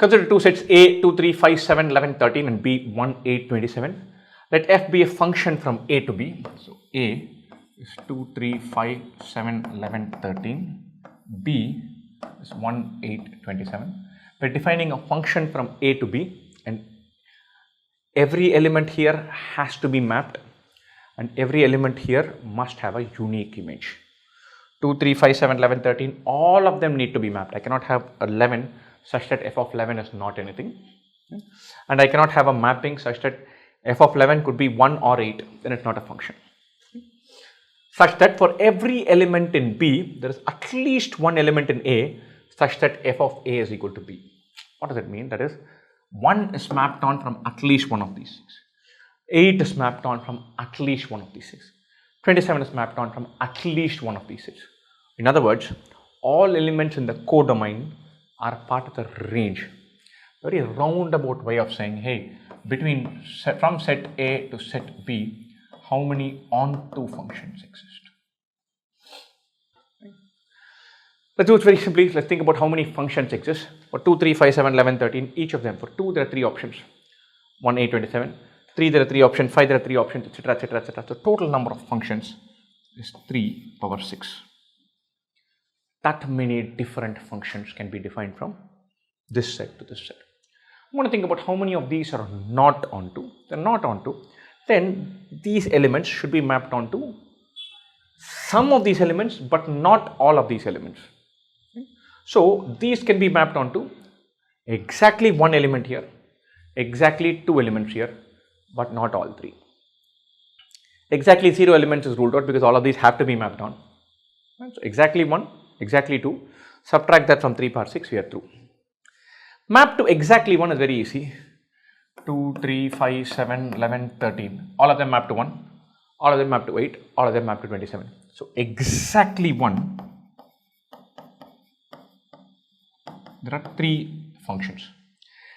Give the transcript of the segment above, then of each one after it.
Consider two sets A 2, 3, 5, 7, 11, 13 and B 1, 8, 27. Let f be a function from A to B. So A is 2, 3, 5, 7, 11, 13. B is 1, 8, 27. We're defining a function from A to B, and every element here has to be mapped, and every element here must have a unique image. 2, 3, 5, 7, 11, 13, all of them need to be mapped. I cannot have 11 such that f of 11 is not anything, and I cannot have a mapping such that f of 11 could be 1 or 8, then it's not a function. Such that for every element in B, there is at least one element in A such that f of A is equal to B. What does it mean? That is, 1 is mapped on from at least one of these 6. 8 is mapped on from at least one of these 6. 27 is mapped on from at least one of these 6. In other words, all elements in the codomain are part of the range. Very roundabout way of saying, hey, from set A to set B, how many onto functions exist? Let's do it very simply. Let's think about how many functions exist. For 2, 3, 5, 7, 11, 13, each of them. For 2, there are 3 options. 1, 8, 27. 3, there are 3 options. 5, there are 3 options, etc., etc., etc. So total number of functions is 3 power 6. That many different functions can be defined from this set to this set. I want to think about how many of these are not onto. They're not onto. Then these elements should be mapped onto some of these elements, but not all of these elements. So these can be mapped onto exactly one element here, exactly 2 elements here, but not all 3. Exactly 0 elements is ruled out because all of these have to be mapped on. So exactly 1, exactly 2, subtract that from 3 power 6, we are through. Map to exactly 1 is very easy. 2, 3, 5, 7, 11, 13. All of them map to 1. All of them map to 8. All of them map to 27. So exactly 1. There are 3 functions.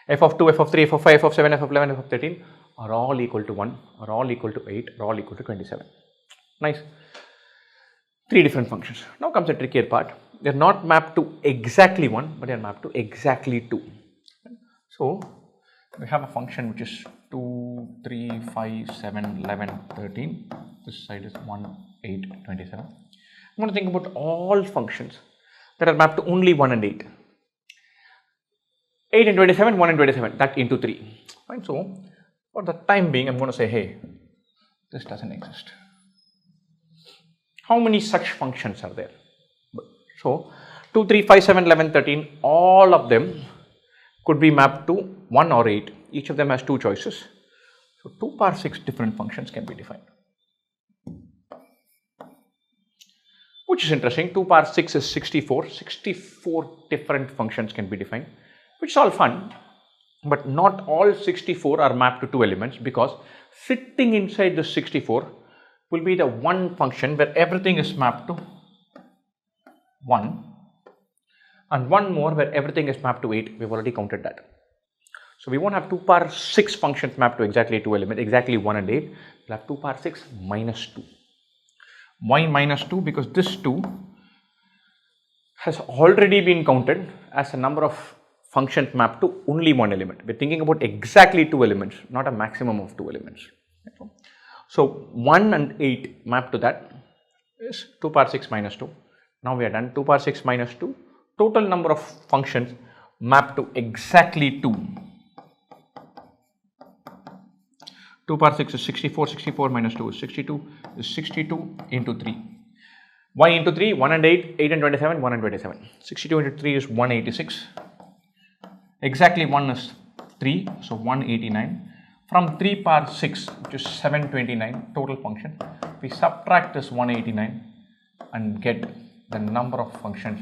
F of 2, f of 3, f of 5, f of 7, f of 11, f of 13 are all equal to 1, are all equal to 8, are all equal to 27. Nice. 3 different functions. Now comes the trickier part. They are not mapped to exactly 1, but they are mapped to exactly 2. So we have a function which is 2, 3, 5, 7, 11, 13. This side is 1, 8, 27. I want to think about all functions that are mapped to only 1 and 8. 8 and 27, 1 and 27, that into 3. Right? So for the time being, I'm going to say, hey, this doesn't exist. How many such functions are there? So 2, 3, 5, 7, 11, 13, all of them could be mapped to 1 or 8. Each of them has 2 choices. So 2 power 6 different functions can be defined. Which is interesting. 2 power 6 is 64. 64 different functions can be defined, which is all fun. But not all 64 are mapped to 2 elements, because sitting inside the 64 will be the one function where everything is mapped to 1, and one more where everything is mapped to 8. We've already counted that. So we won't have 2 power 6 functions mapped to exactly 2 elements, exactly 1 and 8. We'll have 2 power 6 minus 2. Why minus 2? Because this 2 has already been counted as a number of functions mapped to only one element. We're thinking about exactly 2 elements, not a maximum of 2 elements. So 1 and 8 mapped to that is 2 power 6 minus 2. Now we are done. 2 power 6 minus 2. Total number of functions mapped to exactly 2. 2 power 6 is 64. 64 minus 2 is 62. Is 62 into 3. Why into 3? 1 and 8, 8 and 27, 1 and 27. 62 into 3 is 186. Exactly 1 is 3, so 189. From 3 power 6, which is 729 total function, we subtract this 189 and get the number of functions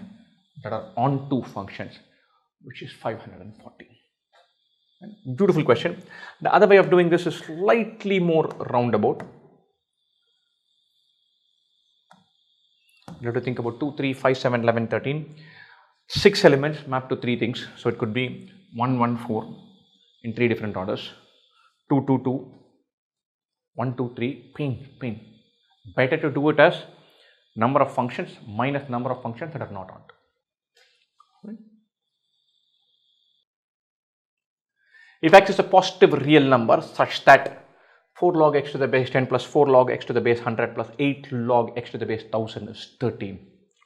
that are onto functions, which is 540. Beautiful question. The other way of doing this is slightly more roundabout. You have to think about 2, 3, 5, 7, 11, 13. 6 elements mapped to 3 things. So it could be 1, 1, 4 in 3 different orders. 2, 2, 2. 1, 2, 3. Pain. Better to do it as number of functions minus number of functions that are not onto. Right? If x is a positive real number such that 4 log x to the base 10 plus 4 log x to the base 100 plus 8 log x to the base 1000 is 13.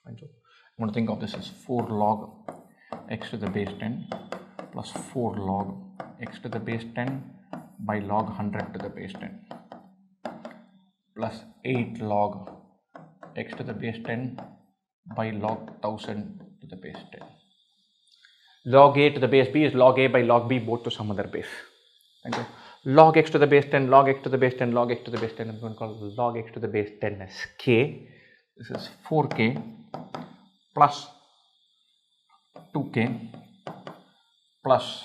And so I'm going to think of this as 4 log x to the base 10 plus 4 log x to the base 10 by log 100 to the base 10 plus 8 log x to the base 10 by log 1000 to the base 10. Log a to the base b is log a by log b, both to some other base. And so log x to the base 10, log x to the base 10, log x to the base 10, I'm going to call log x to the base 10 as k. This is 4k plus 2k plus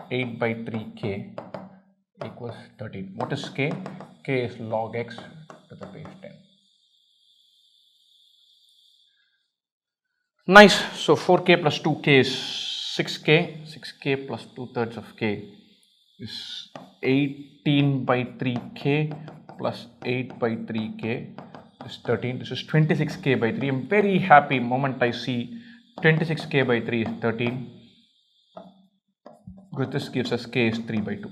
8 by 3k equals 13. What is k? K is log x to the base 10. Nice. So 4k plus 2k is 6k. 6k plus 2/3 of k is 18 by 3k plus 8 by 3k is 13. This is 26k by 3. I'm very happy moment I see 26k by 3 is 13. Because this gives us k is 3 by 2.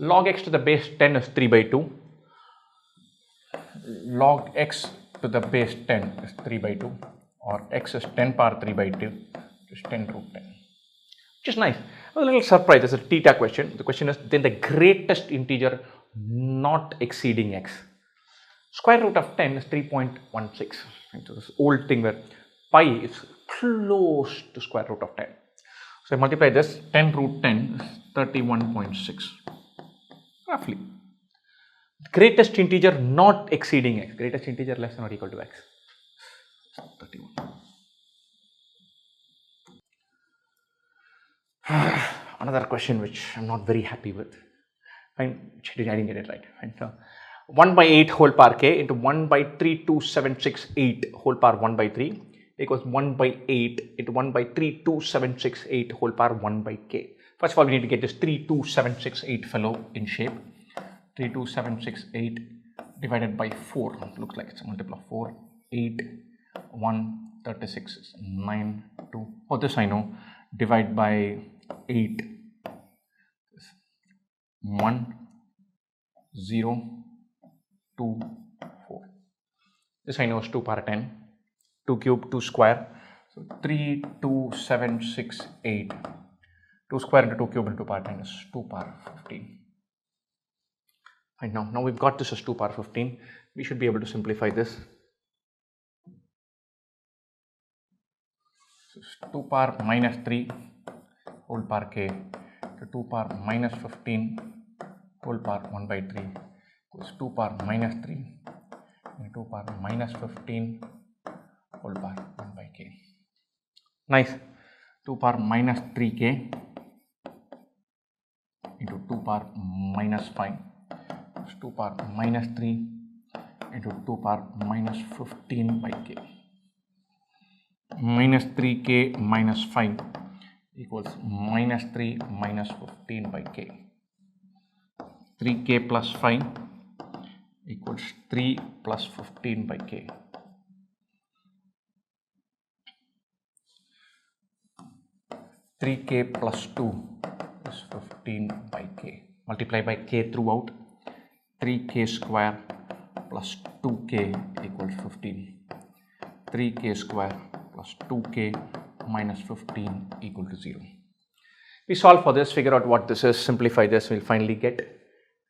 Log x to the base 10 is 3 by 2. Log x to the base 10 is 3 by 2. Or x is 10 power 3 by 2, which is 10 root 10. Which is nice. I was a little surprised. It's a theta question. The question is then the greatest integer not exceeding x. Square root of 10 is 3.16. So this old thing where pi is close to square root of 10. So I multiply this, 10 root 10 is 31.6. Roughly. Greatest integer not exceeding x. Greatest integer less than or equal to x. 31. Another question which I'm not very happy with. I didn't get it right. And so 1 by 8 whole power k into 1 by 32768 whole power 1 by 3 equals 1 by 8 into 1 by 32768 whole power 1 by k. First of all, we need to get this 32768 fellow in shape. 32768 divided by 4 looks like it's a multiple of 4. 8 1 36 is 9 2. Oh, this I know. Divide by 8 1 0 2 4. This I know is 2 power 10. 2 cube 2 square. So 32768. 2 square into 2 cube into 2 power 10 is 2 power 15. Right now we've got this as 2 power 15. We should be able to simplify this. So 2 power minus 3 whole power k to 2 power minus 15 whole power 1 by 3 equals 2 power minus 3 and 2 power minus 15 whole power 1 by k. Nice. 2 power minus 3k into 2 power minus 5 is 2 power minus 3 into 2 power minus 15 by k. Minus 3k minus 5 equals minus 3 minus 15 by k. 3k plus 5 equals 3 plus 15 by k. Three k plus 2 is 15 by k. Multiply by k throughout. 3k square plus 2k equals 15. 3k square plus 2k minus 15 equal to 0. We solve for this, figure out what this is, simplify this, we'll finally get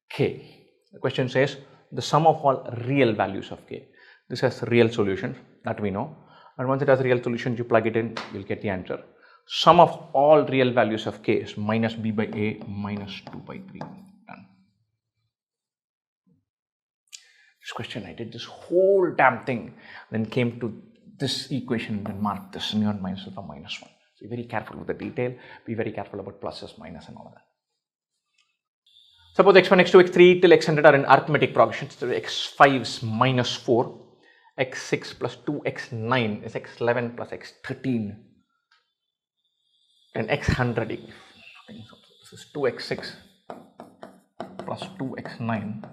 k. The question says the sum of all real values of k. This has real solutions that we know, and once it has real solutions, you plug it in, you'll get the answer. Sum of all real values of k is minus b by a minus 2 by 3. Done. This question, I did this whole damn thing, then came to this equation and marked this near minus alpha minus 1. So be very careful with the detail, be very careful about pluses, minus and all of that. Suppose x1, x2, x3 till x100 are in arithmetic progressions. So x5 is minus 4, x6 plus 2x9 is x11 plus x13 and x100 equals, so this is 2x6 plus 2x9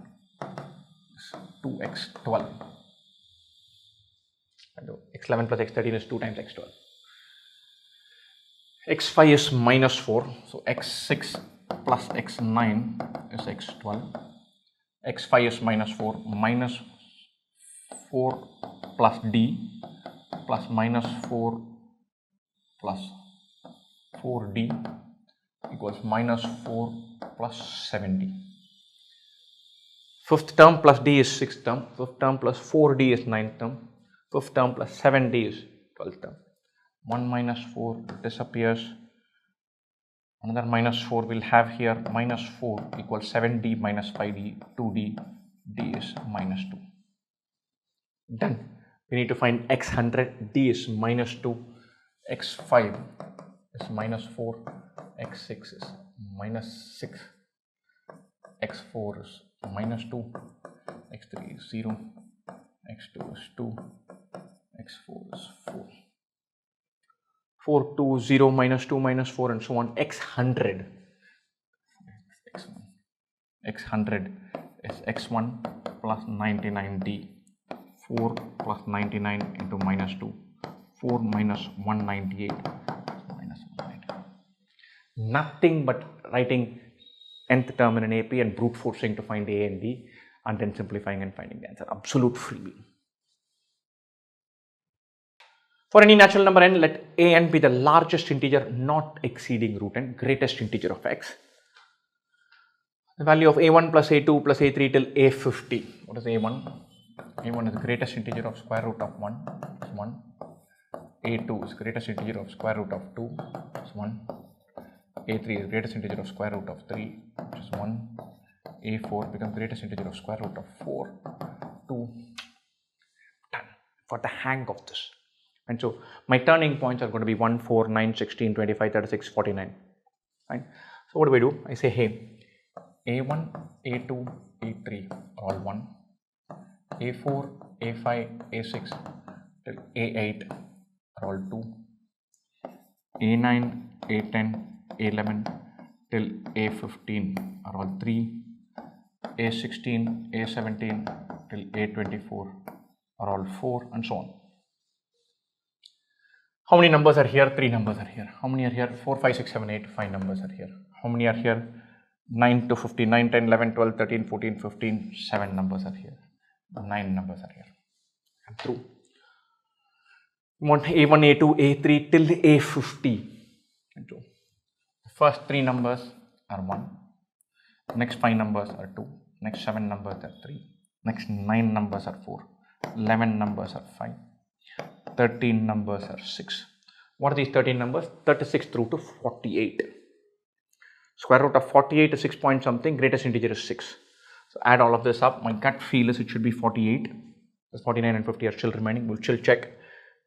is 2x12. x11 plus x13 is 2 times x12. x5 is minus 4, so x6 plus x9 is x12. x5 is minus 4, minus 4 plus d plus minus 4 plus 4d equals minus 4 plus 7d. Fifth term plus d is sixth term, fifth term plus 4d is ninth term, fifth term plus 7d is 12th term. 1 minus 4 disappears, another minus 4 we'll have here, minus 4 equals 7d minus 5d, 2d, d is minus 2. Done. We need to find x100, d is minus 2, x5 is minus 4, x6 is minus 6, x4 is minus 2, x3 is 0, x2 is 2, x4 is 4. 4, 2, 0, minus 2, minus 4 and so on. x100, x100 is x1 plus 99d, 4 plus 99 into minus 2, 4 minus 198, minus 198. Nothing but writing nth term in an AP and brute forcing to find a and b and then simplifying and finding the answer. Absolute freebie. For any natural number n, let a n be the largest integer not exceeding root n, greatest integer of x. The value of a1 plus a2 plus a3 till a50. What is a1? a1 is the greatest integer of square root of 1, is 1. a2 is greatest integer of square root of 2, is 1. a3 is greatest integer of square root of 3, which is 1. a4 becomes greatest integer of square root of 4, 2. Done. For the hang of this. And so my turning points are going to be 1, 4, 9, 16, 25, 36, 49. Fine. So what do? I say, hey, a1, a2, a3 are all 1. a4, a5, a6 till a8 are all 2. a9, a10, a11 till a15 are all 3. a16, a17 till a24 are all 4 and so on. How many numbers are here? 3 numbers are here. How many are here? 4, 5, 6, 7, 8. 5 numbers are here. How many are here? 9 to 15, 9, 10, 11, 12, 13, 14, 15. 7 numbers are here. 9 numbers are here. I'm through. You want A1, A2, A3 till A50. And so the first 3 numbers are 1. Next 5 numbers are 2. Next 7 numbers are 3. Next 9 numbers are 4. 11 numbers are 5. 13 numbers are 6. What are these 13 numbers? 36 through to 48. Square root of 48 is 6 point something, greatest integer is 6. So add all of this up. My gut feel is it should be 48. Because 49 and 50 are still remaining. We'll still check.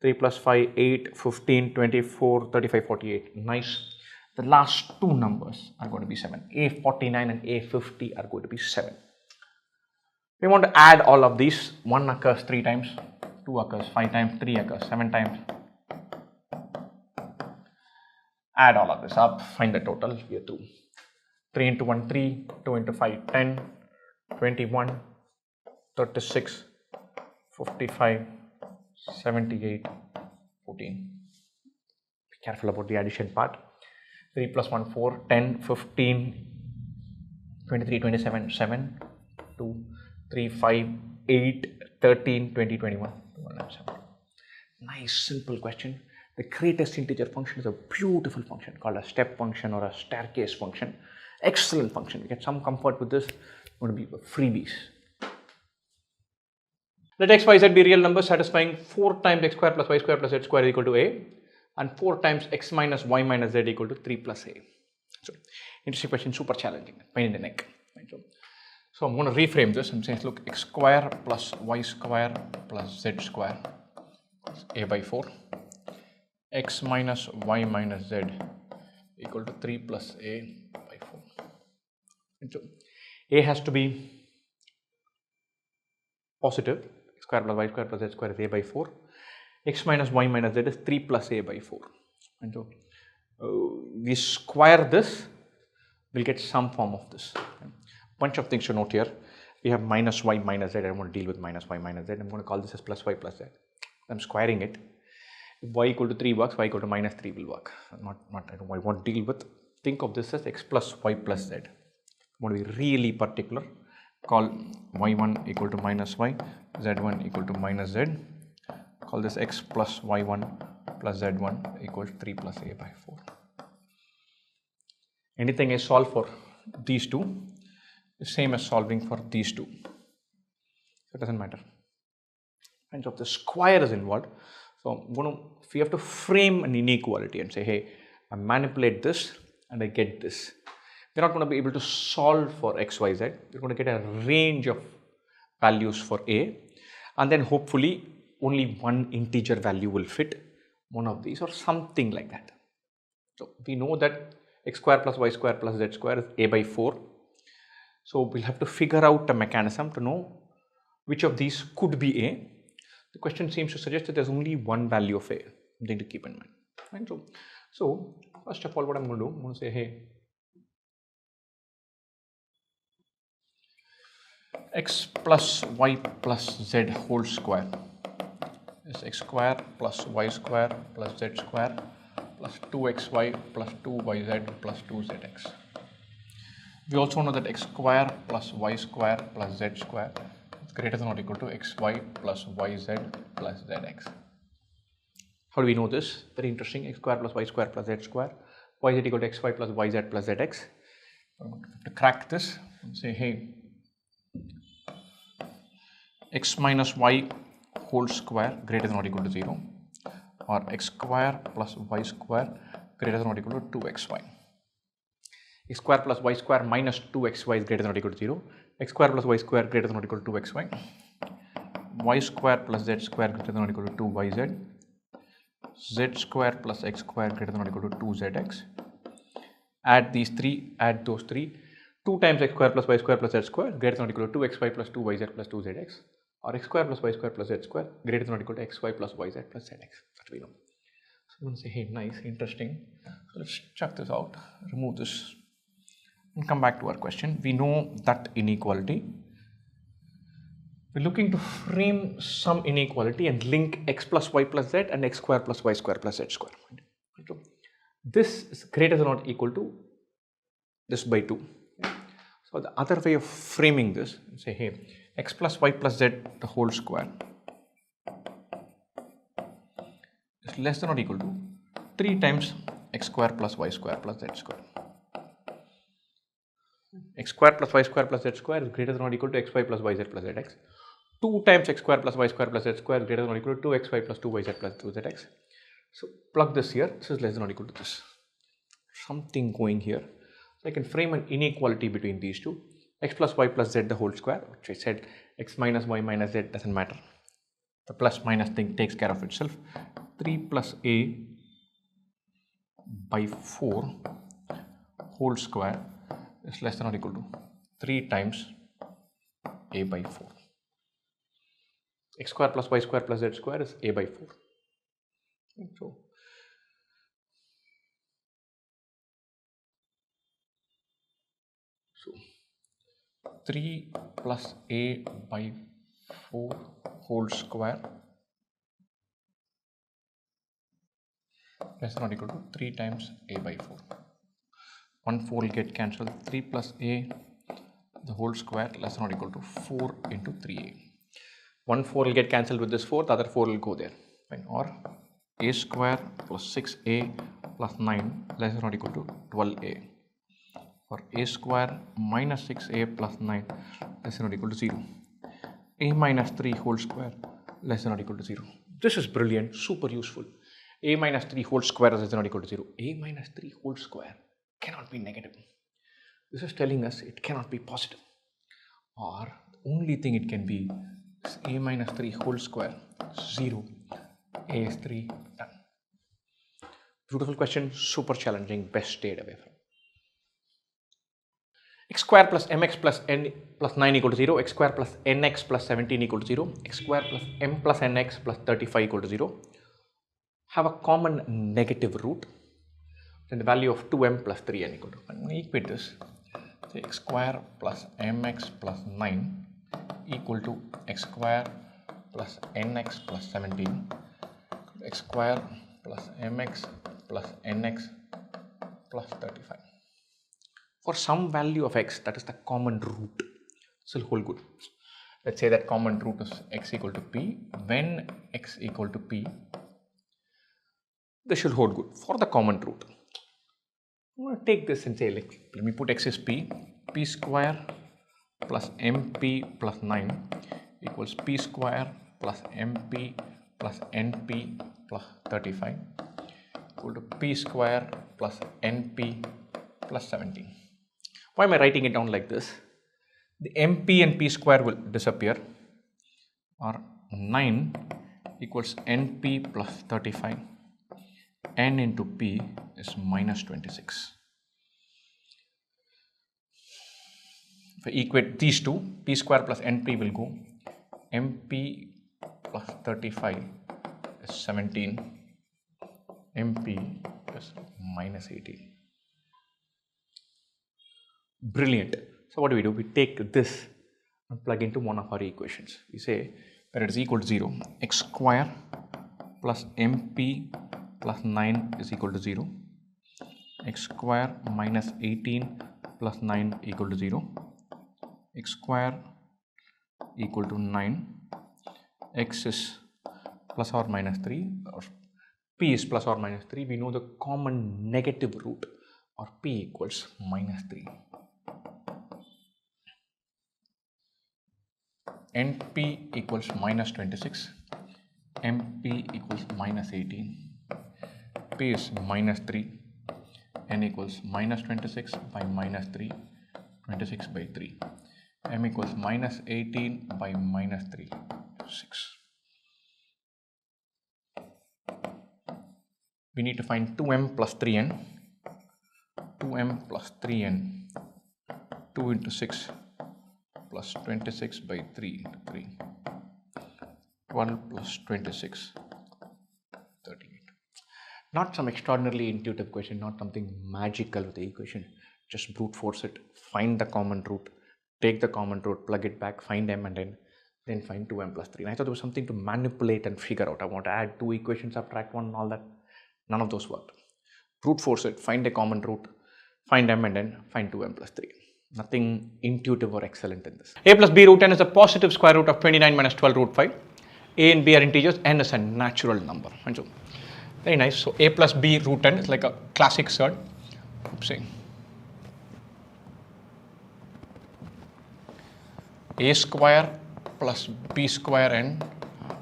3 plus 5, 8, 15, 24, 35, 48. Nice. The last 2 numbers are going to be 7. A49 and A50 are going to be 7. We want to add all of these. 1 occurs 3 times. 2 occurs 5 times, 3 occurs 7 times. Add all of this up, find the total, we are through. 3 into 1, 3, 2 into 5, 10, 21, 36, 55, 78, 14. Be careful about the addition part. 3 plus 1, 4, 10, 15, 23, 27, 7, 2, 3, 5, 8, 13, 20, 21. Nice simple question. The greatest integer function is a beautiful function called a step function or a staircase function. Excellent function. You get some comfort with this. Going to be freebies. Let x, y, z be real numbers satisfying 4 times x square plus y square plus z square is equal to a and 4 times x minus y minus z equal to 3 plus a. So interesting question, super challenging. Pain in the neck. So I'm going to reframe this and say, look, x square plus y square plus z square is a by 4. X minus y minus z equal to 3 plus a by 4. And so a has to be positive. X square plus y square plus z square is a by 4. X minus y minus z is 3 plus a by 4. And so we square this, we'll get some form of this. Bunch of things to note here. We have minus y minus z. I don't want to deal with minus y minus z. I'm going to call this as plus y plus z. I'm squaring it. y equal to 3 works, y equal to minus 3 will work. I won't deal with. Think of this as x plus y plus z. I want to be really particular. Call y1 equal to minus y, z1 equal to minus z. Call this x plus y1 plus z1 equals 3 plus a by 4. Anything I solve for these two is same as solving for these two. So it doesn't matter. And so if the square is involved, so if we have to frame an inequality and say, hey, I manipulate this and I get this. We're not going to be able to solve for x, y, z. We're going to get a range of values for a, and then hopefully only one integer value will fit one of these or something like that. So we know that x square plus y square plus z square is a by 4. So we'll have to figure out a mechanism to know which of these could be a. The question seems to suggest that there's only one value of a, something to keep in mind. Right? So first of all, what I'm going to do, I'm going to say, hey, x plus y plus z whole square is x square plus y square plus z square plus 2xy plus 2yz plus 2zx. We also know that x square plus y square plus z square is greater than or equal to xy plus yz plus zx. How do we know this? Very interesting. X square plus y square plus z square, yz equal to xy plus yz plus zx. To crack this, say, hey, x minus y whole square greater than or equal to 0, or x square plus y square greater than or equal to 2xy. X square plus y square minus 2xy is greater than or equal to 0. X square plus y square greater than or equal to 2xy. Y square plus z square greater than or equal to 2yz. Z square plus x square greater than or equal to 2zx. Add these three, add those three. 2 times x square plus y square plus z square greater than or equal to 2xy plus 2yz plus 2zx. Or x square plus y square plus z square greater than or equal to xy plus yz plus zx. That we know. So I'm going to say, hey, nice, interesting. So let's check this out, remove this, and come back to our question. We know that inequality. We're looking to frame some inequality and link x plus y plus z and x square plus y square plus z square. So this is greater than or equal to this by 2. So the other way of framing this, say, hey, x plus y plus z the whole square is less than or equal to 3 times x square plus y square plus z square. X square plus y square plus z square is greater than or equal to xy plus yz plus zx. 2 times x square plus y square plus z square is greater than or equal to 2xy plus 2yz plus 2zx. So plug this here, this is less than or equal to this. Something going here. So I can frame an inequality between these two. X plus y plus z the whole square, which I said x minus y minus z doesn't matter. The plus minus thing takes care of itself. 3 plus a by 4 whole square is less than or equal to 3 times a by 4. X square plus y square plus z square is a by 4. So 3 plus a by 4 whole square less than or equal to 3 times a by 4. 1 4 will get cancelled. 3 plus a the whole square less than or equal to 4 into 3a. 1 4 will get cancelled with this 4, the other 4 will go there. Fine. Or a square plus 6a plus 9 less than or equal to 12a. Or a square minus 6a plus 9 less than or equal to 0. A minus 3 whole square less than or equal to 0. This is brilliant, super useful. A minus 3 whole square is less than or equal to 0. A minus 3 whole square cannot be negative. This is telling us it cannot be positive. Or the only thing it can be is a minus 3 whole square 0. A is 3, done. Beautiful question, super challenging, best stayed away from. X square plus mx plus n plus 9 equal to 0, x square plus nx plus 17 equal to 0, x square plus m plus nx plus 35 equal to 0 have a common negative root, then the value of 2m plus 3n equal to. I'm going to equate this. So x square plus mx plus 9 equal to x square plus nx plus 17, x square plus mx plus nx plus 35. For some value of x, that is the common root, this will hold good. Let's say that common root is x equal to p. When x equal to p, this should hold good for the common root. I'm going to take this and say, like, let me put x is p square plus mp plus 9 equals p square plus mp plus np plus 35 equal to p square plus np plus 17. Why am I writing it down like this? The mp and p square will disappear, or 9 equals np plus 35. N into p is minus 26. If I equate these two, p square plus np will go. mp plus 35 is 17. mp is minus 18. Brilliant. So what do? We take this and plug into one of our equations. We say that it is equal to 0. X square plus mp plus 9 is equal to 0. X square minus 18 plus 9 equal to 0. X square equal to 9. X is plus or minus 3, or p is plus or minus 3. We know the common negative root, or p equals minus 3. np equals minus 26. mp equals minus 18. P is minus 3. N equals minus 26 by minus 3. 26 by 3. M equals minus 18 by minus 3. 6. We need to find 2m plus 3n. 2m plus 3n. 2 into 6 plus 26 by 3 into 3. 12 plus 26. 38. Not some extraordinarily intuitive question, not something magical with the equation. Just brute force it, find the common root, take the common root, plug it back, find m, and then find 2m plus 3. And I thought there was something to manipulate and figure out. I want to add two equations, subtract one, and all that. None of those worked. Brute force it, find a common root, find m, and then find 2m plus 3. Nothing intuitive or excellent in this. A plus b root n is a positive square root of 29 minus 12 root 5. A and b are integers, n is a natural number. And so, very nice. So a plus b root n is like a classic surd. Oopsie. A square plus b square n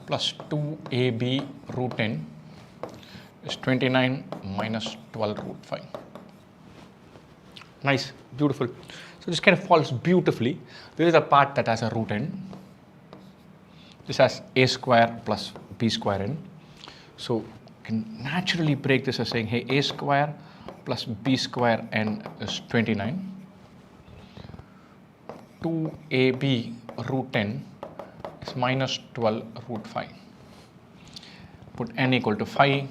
plus 2ab root n is 29 minus 12 root 5. Nice, beautiful. So this kind of falls beautifully. This is a part that has a root n. This has a square plus b square n. So you can naturally break this as saying, hey, a square plus b square n is 29. 2ab root n is minus 12 root 5. Put n equal to 5.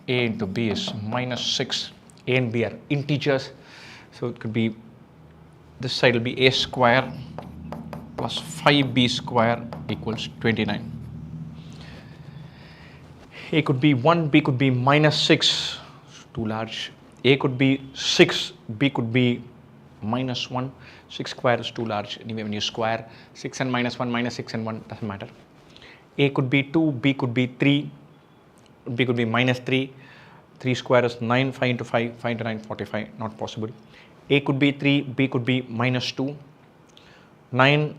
A into b is minus 6. A and b are integers. So it could be, this side will be a square plus 5b square equals 29. A could be 1, b could be minus 6, too large. A could be 6, b could be minus 1. 6 square is too large. Anyway, when you square 6 and minus 1, minus 6 and 1, doesn't matter. A could be 2, b could be 3, b could be minus 3. 3 square is 9, 5 into 5, 5 into 9, 45, not possible. A could be 3, b could be minus 2. 9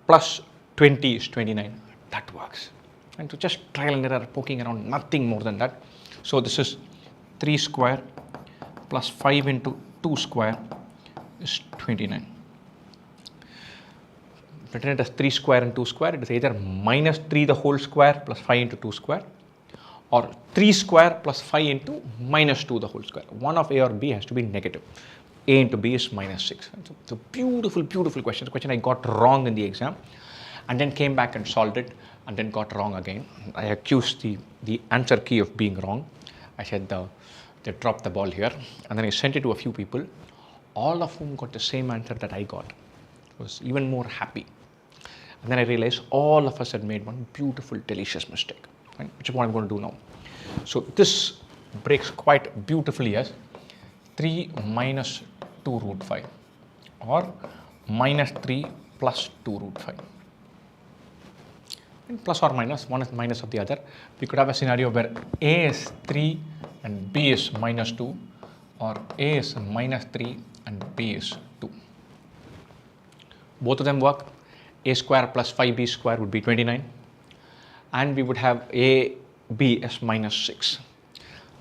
plus 20 is 29. That works. And to just trial and error, poking around, nothing more than that. So this is 3 square plus 5 into 2 square is 29. Written it as 3 square and 2 square. It is either minus 3 the whole square plus 5 into 2 square, or 3 square plus 5 into minus 2 the whole square. One of A or B has to be negative. A into B is minus 6. It's a beautiful, beautiful question. It's a question I got wrong in the exam and then came back and solved it and then got wrong again. I accused the answer key of being wrong. I said they dropped the ball here, and then I sent it to a few people, all of whom got the same answer that I got. I was even more happy. And then I realized all of us had made one beautiful, delicious mistake, right? Which is what I'm going to do now. So this breaks quite beautifully as 3 minus 2 root 5 or minus 3 plus 2 root 5. And plus or minus, one is minus of the other. We could have a scenario where A is 3 and B is minus 2, or A is minus 3 and B is 2. Both of them work. A square plus 5B square would be 29, and we would have AB as minus 6.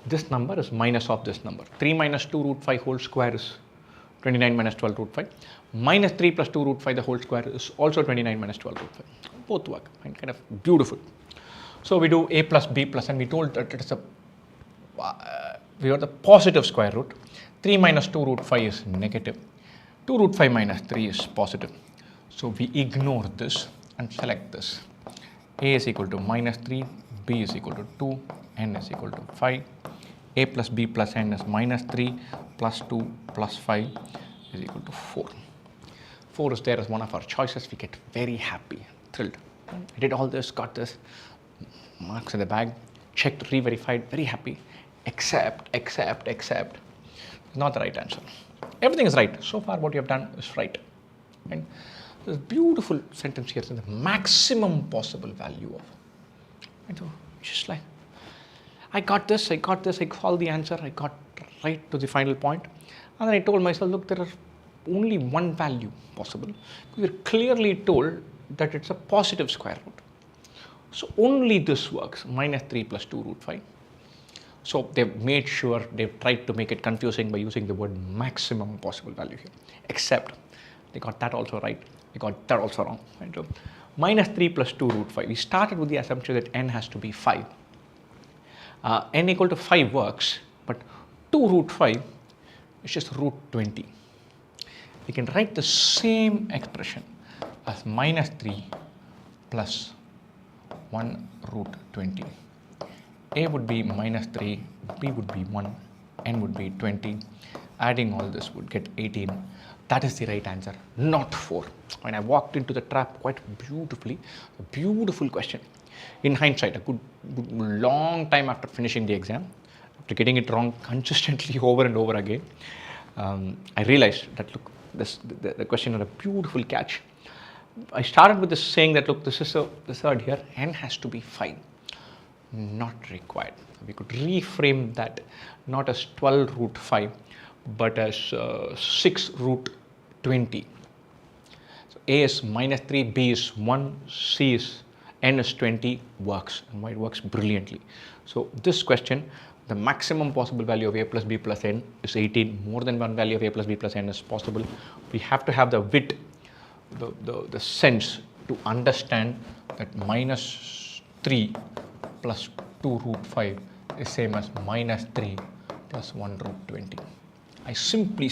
This number is minus of this number. 3 minus 2 root 5 whole square is 29 minus 12 root 5. Minus 3 plus 2 root 5 the whole square is also 29 minus 12 root 5. Both work, and kind of beautiful. So we do A plus B plus, and we told that it is we got the positive square root. 3 minus 2 root 5 is negative. 2 root 5 minus 3 is positive. So we ignore this and select this. A is equal to minus 3, B is equal to 2, N is equal to 5. A plus B plus N is minus 3 plus 2 plus 5 is equal to 4. 4 is there as one of our choices. We get very happy, thrilled. I did all this, got this, marks in the bag, checked, re-verified, very happy, except, not the right answer. Everything is right. So far what you have done is right. And this beautiful sentence here is the maximum possible value of. And so just like, I got this, I called the answer, I got right to the final point. And then I told myself, look, there are only one value possible. We are clearly told that it's a positive square root. So only this works, minus 3 plus 2 root 5. So they've made sure, they've tried to make it confusing by using the word maximum possible value here. Except they got that also right, they got that also wrong. Right? So minus 3 plus 2 root 5. We started with the assumption that n has to be 5. N equal to 5 works, but 2 root 5 is just root 20. We can write the same expression as minus 3 plus 1 root 20. A would be minus 3, B would be 1, N would be 20. Adding all this would get 18. That is the right answer, not 4. When I walked into the trap quite beautifully, a beautiful question. In hindsight, a good long time after finishing the exam, after getting it wrong consistently over and over again, I realized that, look, the question had a beautiful catch. I started with this saying that, look, this is the third here, n has to be 5. Not required. We could reframe that not as 12 root 5, but as 6 root 20. So A is minus 3, B is 1, C is N is 20, works, and why it works brilliantly. So this question, the maximum possible value of A plus B plus N is 18. More than one value of A plus B plus N is possible. We have to have the wit, the sense to understand that minus 3 plus 2 root 5 is same as minus 3 plus 1 root 20. I simply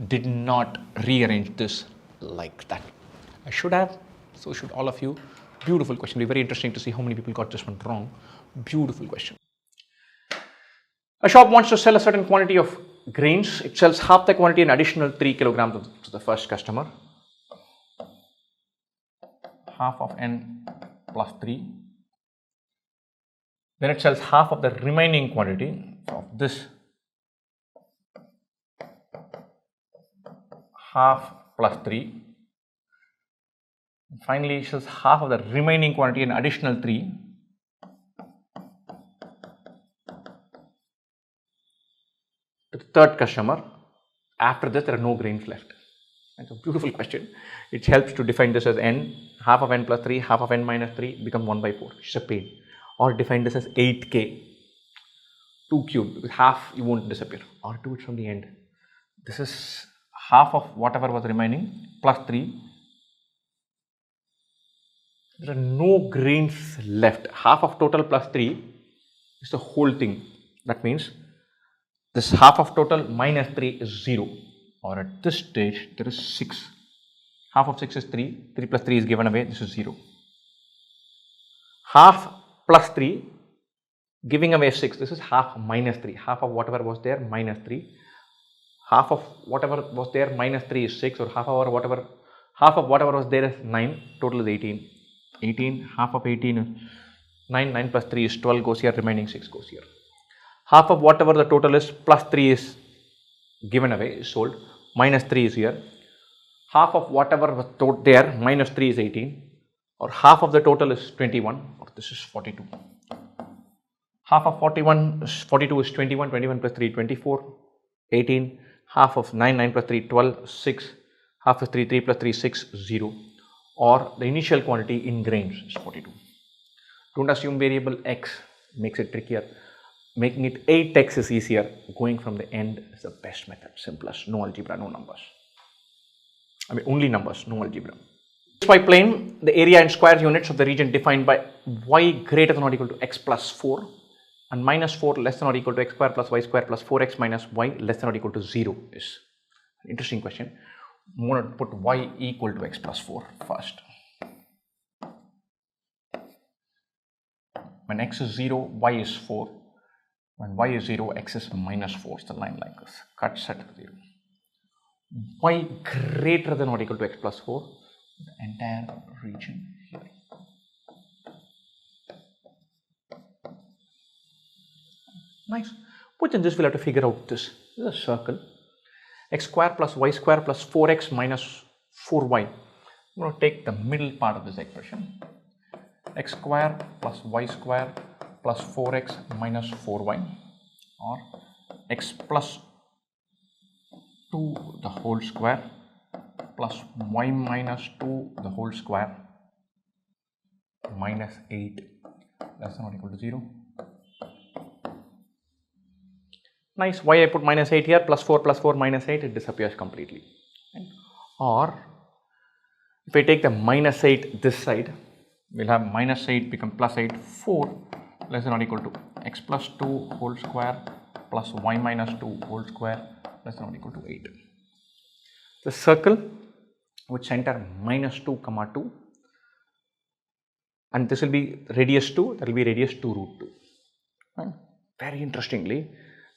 did not rearrange this like that. I should have, so should all of you. Beautiful question. It'll be very interesting to see how many people got this one wrong. Beautiful question. A shop wants to sell a certain quantity of grains. It sells half the quantity and additional 3 kilograms to the first customer. Half of n plus 3. Then it sells half of the remaining quantity of this half plus 3. And finally, it sells half of the remaining quantity and additional 3 to the third customer. After this, there are no grains left. It's a beautiful question. It helps to define this as n, half of n plus 3, half of n minus 3 become 1 by 4, which is a pain. Or define this as 8k, 2 cubed, because half you won't disappear. Or do it from the end. This is half of whatever was remaining plus 3. There are no grains left. Half of total plus 3 is the whole thing. That means this half of total minus 3 is 0. Or at this stage, there is 6. Half of 6 is 3. 3 plus 3 is given away. This is 0. Half plus 3, giving away 6. This is half minus 3. Half of whatever was there minus 3. Half of whatever was there minus 3 is 6, or half Half of whatever was there is 9, total is 18. 18, half of 18 is 9, 9 plus 3 is 12 goes here, remaining 6 goes here. Half of whatever the total is plus 3 is given away, is sold, minus 3 is here. Half of whatever was there, minus 3 is 18, or half of the total is 21, or this is 42. Half of 42 is 21, 21 plus 3, 24, 18, half of 9, 9 plus 3, 12, 6, half of 3, 3 plus 3, 6, 0, or the initial quantity in grains is 42. Don't assume variable x, makes it trickier. Making it 8x is easier. Going from the end is the best method, simplest, no algebra, no numbers. I mean only numbers, no algebra. By plane, the area in square units of the region defined by y greater than or equal to x plus 4 and minus 4 less than or equal to x square plus y square plus 4x minus y less than or equal to 0 is an interesting question. I'm going to put y equal to x plus 4 first. When x is 0, y is 4. When y is 0, x is minus 4. It's a line like this. Cut set 0. Y greater than or equal to x plus 4. The entire region here. Nice. Within this, we'll have to figure out this. This is a circle. X square plus y square plus 4x minus 4y. I'm going to take the middle part of this expression. X square plus y square plus 4x minus 4y, or x plus 2 the whole square plus y minus 2 the whole square minus 8 less than or equal to 0. Nice. Why I put minus 8 here? Plus 4 minus 8, it disappears completely. Or if I take the minus 8 this side, we'll have minus 8 become plus 8, 4 less than or equal to x plus 2 whole square plus y minus 2 whole square less than or equal to 8. The circle with center minus 2 comma 2, and this will be radius 2, that will be radius 2 root 2. Right? Very interestingly,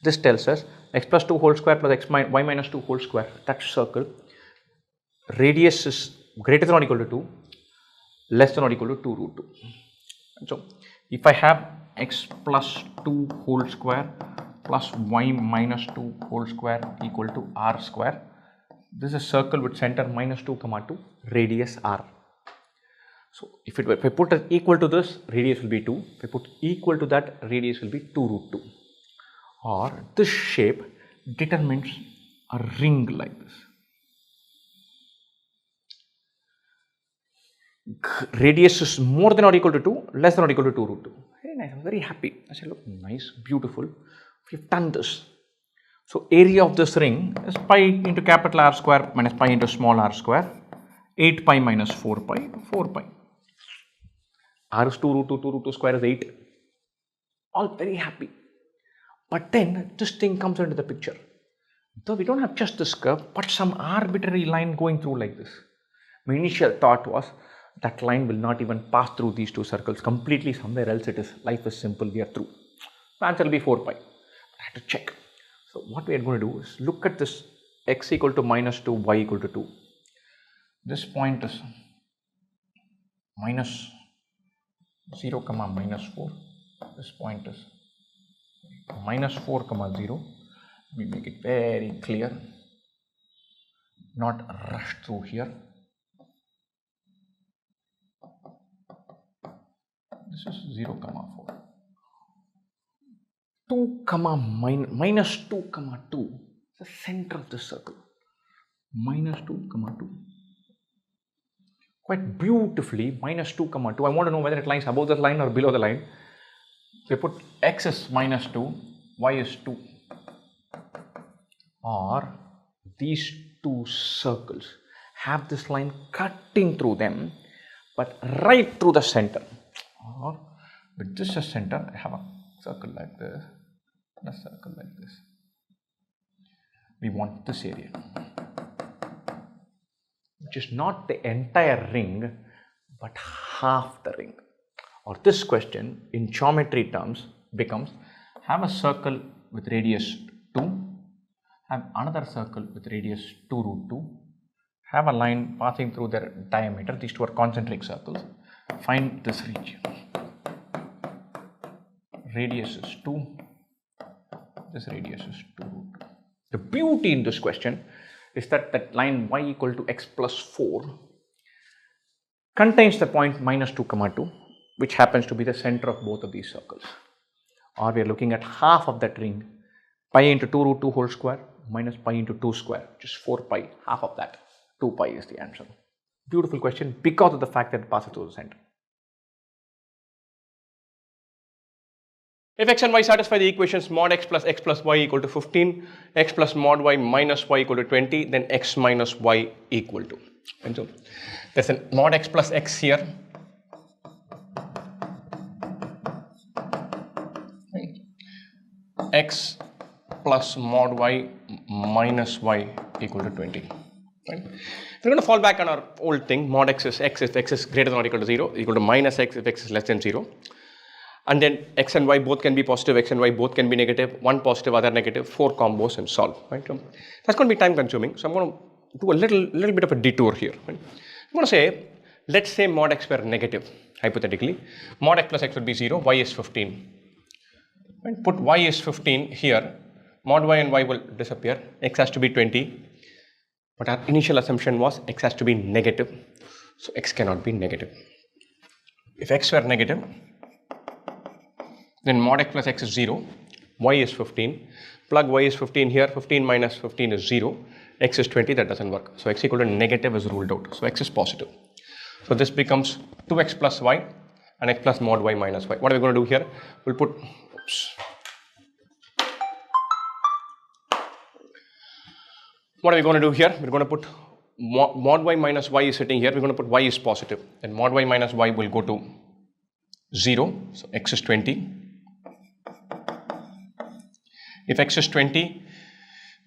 this tells us x plus 2 whole square plus y minus 2 whole square, that circle, radius is greater than or equal to 2, less than or equal to 2 root 2. And so, if I have x plus 2 whole square plus y minus 2 whole square equal to r square, this is a circle with center minus 2 comma 2, radius r. So, if I put it equal to this, radius will be 2. If I put equal to that, radius will be 2 root 2. Or this shape determines a ring like this. Radius is more than or equal to 2, less than or equal to 2 root 2. Very nice. I'm very happy. I said, look, nice, beautiful. We've done this. So, area of this ring is pi into capital R square minus pi into small r square. 8 pi minus 4 pi, 4 pi. R is 2 root 2, 2 root 2 square is 8. All very happy. But then this thing comes into the picture. Though we don't have just this curve, but some arbitrary line going through like this. My initial thought was that line will not even pass through these two circles completely, somewhere else it is. Life is simple, we are through. The answer will be 4 pi. But I had to check. So what we are going to do is look at this x equal to minus 2, y equal to 2. This point is minus 0 comma minus 4. This point is minus 4 comma 0. We make it very clear, not rush through here. This is 0 comma 4. 2 comma minus 2 comma 2 is the center of the circle. Minus 2 comma 2. Quite beautifully, minus 2 comma 2. I want to know whether it lies above the line or below the line. So I put x is minus 2, y is 2. Or these two circles have this line cutting through them, but right through the center. Or with this as center, I have a circle like this and a circle like this. We want this area, which is not the entire ring, but half the ring. Or this question in geometry terms becomes, have a circle with radius 2, have another circle with radius 2 root 2, have a line passing through their diameter. These two are concentric circles. Find this region. Radius is 2. This radius is 2. The beauty in this question is that that line y equal to x plus 4 contains the point minus 2 comma 2, which happens to be the center of both of these circles. Or we are looking at half of that ring, pi into 2 root 2 whole square minus pi into 2 square, which is 4 pi, half of that. 2 pi is the answer. Beautiful question because of the fact that it passes through the center. If x and y satisfy the equations mod x plus y equal to 15, x plus mod y minus y equal to 20, then x minus y equal to. And so there's a mod x plus x here. X plus mod y minus y equal to 20. Right? We're going to fall back on our old thing. Mod x is x if x is greater than or equal to 0, equal to minus x if x is less than 0. And then x and y both can be positive, x and y both can be negative, one positive, other negative, 4 combos and solve. Right? So that's going to be time consuming. So I'm going to do a little bit of a detour here. Right? I'm going to say, let's say mod x were negative, hypothetically. Mod x plus x would be 0, y is 15. Right? Put y is 15 here, mod y and y will disappear, x has to be 20. But our initial assumption was x has to be negative, so x cannot be negative. If x were negative, then mod x plus x is 0, y is 15, plug y is 15 here, 15 minus 15 is 0, x is 20, that doesn't work. So x equal to negative is ruled out, so x is positive. So this becomes 2x plus y and x plus mod y minus y. What are we going to do here? We'll put, what are we going to do here? We're going to put mod y minus y is sitting here, we're going to put y is positive, then mod y minus y will go to 0, so x is 20. If x is 20,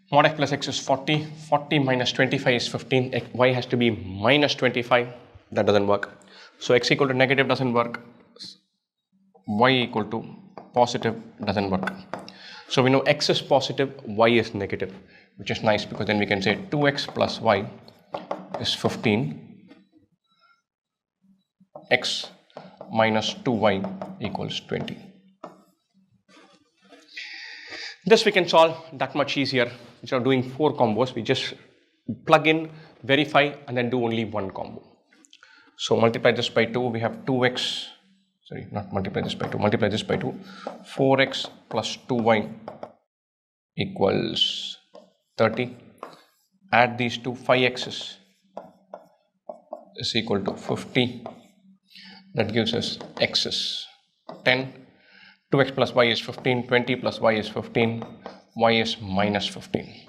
mod x plus x is 40, 40 minus 25 is 15, y has to be minus 25, that doesn't work. So x equal to negative doesn't work, y equal to positive doesn't work. So we know x is positive, y is negative, which is nice because then we can say 2x plus y is 15, x minus 2y equals 20. This we can solve that much easier. Instead of doing 4 combos, we just plug in, verify, and then do only one combo. So multiply this by 2, we have 2x, sorry, not multiply this by 2, multiply this by 2, 4x plus 2y equals 30. Add these two, 5x's is equal to 50. That gives us x is 10. 2x plus y is 15, 20 plus y is 15, y is minus 15.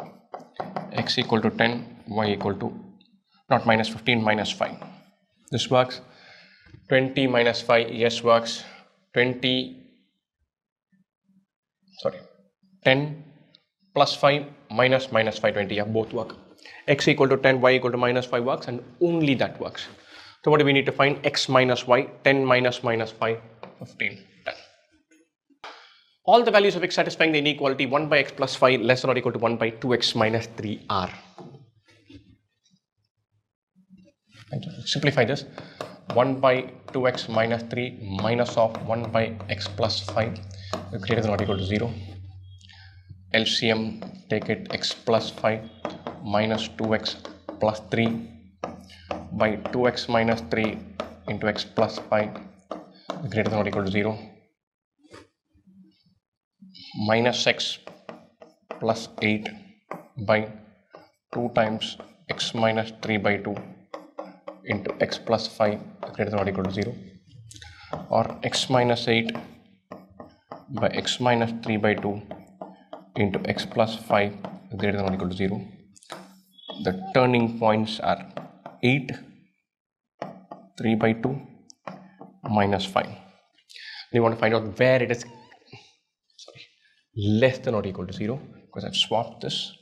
X equal to 10, y equal to, not minus 15, minus 5. This works. 20 minus 5, yes, works. 10 plus 5 minus 5, 20, yeah, both work. X equal to 10, y equal to minus 5 works, and only that works. So what do we need to find? X minus y, 10 minus 5, 15. Done. All the values of x satisfying the inequality 1 by x plus 5 less than or equal to 1 by 2x minus 3 are. Simplify this. 1 by 2x minus 3 minus of 1 by x plus 5 greater than or equal to 0. LCM, take it, x plus 5 minus 2x plus 3 by 2x minus 3 into x plus 5 greater than or equal to 0. Minus x plus 8 by 2 times x minus 3 by 2 into x plus 5 greater than or equal to 0, or x minus 8 by x minus 3 by 2 into x plus 5 greater than or equal to 0. The turning points are 8, 3 by 2, minus 5. We want to find out where it is less than or equal to 0, because I've swapped this.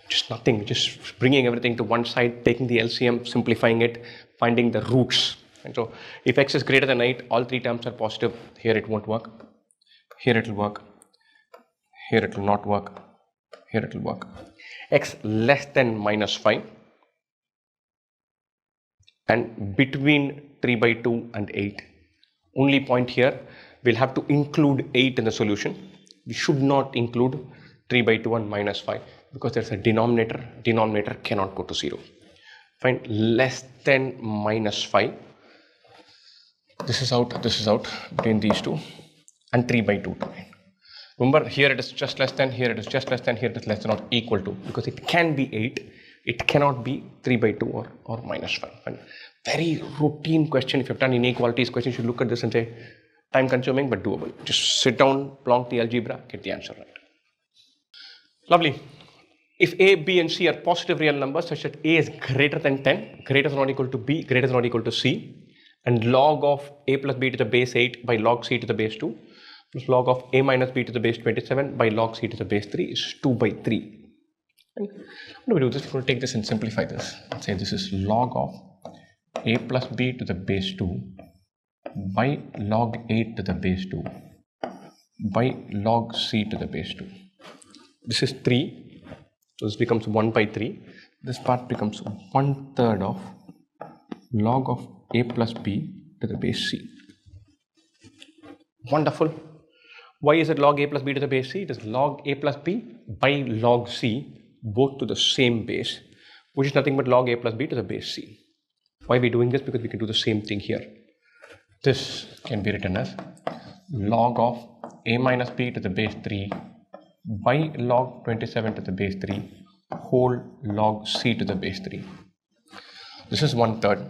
Just nothing, just bringing everything to one side, taking the LCM, simplifying it, finding the roots. And so if x is greater than 8, all 3 terms are positive. Here it won't work. Here it will work. Here it will not work. here it will work. X less than minus 5 and between 3 by 2 and 8. Only point here, we'll have to include 8 in the solution. We should not include 3 by 2 and minus 5 because there's a denominator. Denominator cannot go to 0. Find less than minus 5. This is out between these two, and 3 by 2 to 9. Remember, here it is just less than, here it is just less than, here it is less than or equal to, because it can be 8, it cannot be 3 by 2 or minus 5. And very routine question. If you've done inequalities question, you should look at this and say, time consuming but doable. Just sit down, plonk the algebra, get the answer right. Lovely. If A, B and C are positive real numbers such that A is greater than 10, greater than or equal to B, greater than or equal to C, and log of A plus B to the base 8 by log C to the base 2, plus log of A minus B to the base 27 by log C to the base 3 is 2 by 3. And how do we do this? We're going to take this and simplify this. Let's say this is log of A plus B to the base 2 by log 8 to the base 2 by log C to the base 2. This is 3. So this becomes 1 by 3. This part becomes 1/3 of log of A plus B to the base C. Wonderful. Why is it log A plus B to the base C? It is log A plus B by log C, both to the same base, which is nothing but log A plus B to the base C. Why are we doing this? Because we can do the same thing here. This can be written as log of A minus B to the base 3 by log 27 to the base 3 whole log C to the base 3. This is 1/3.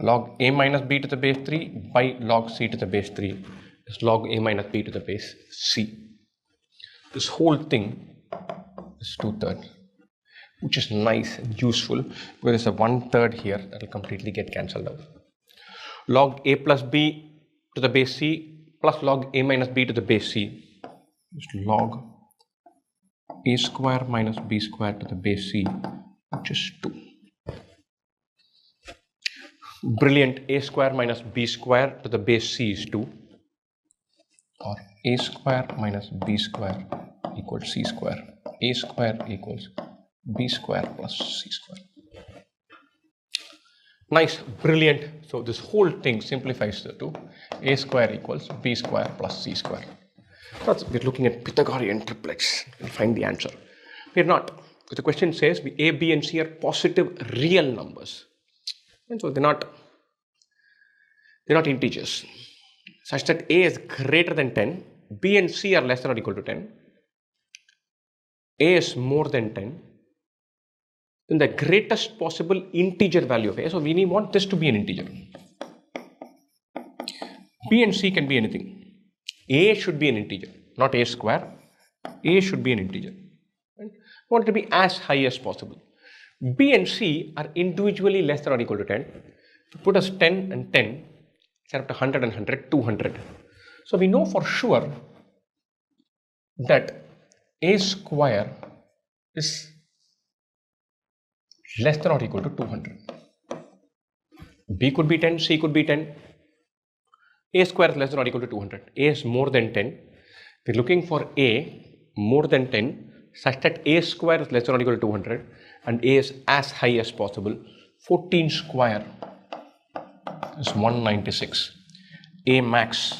Log A minus B to the base 3 by log C to the base 3 is log A minus B to the base C. This whole thing is 2/3, which is nice and useful because there's a 1/3 here that will completely get cancelled out. Log A plus B to the base C plus log A minus B to the base C is log A square minus B square to the base C, which is 2. Brilliant. A square minus B square to the base C is 2, or A square minus B square equals C square. A square equals B square plus C square. Nice, brilliant. So this whole thing simplifies to A square equals B square plus C square. So we're looking at Pythagorean triplets and find the answer. We're not, because the question says A, B and C are positive real numbers. And so they're not integers, such that A is greater than 10, B and C are less than or equal to 10, A is more than 10, then the greatest possible integer value of A. So we want this to be an integer. B and C can be anything. A should be an integer, not A square. A should be an integer. Right? We want it to be as high as possible. B and C are individually less than or equal to 10. To put us 10 and 10, it's up to 100 and 100, 200. So we know for sure that A square is less than or equal to 200. B could be 10, C could be 10. A square is less than or equal to 200. A is more than 10. We're looking for A more than 10 such that A square is less than or equal to 200 and A is as high as possible. 14 square is 196. A max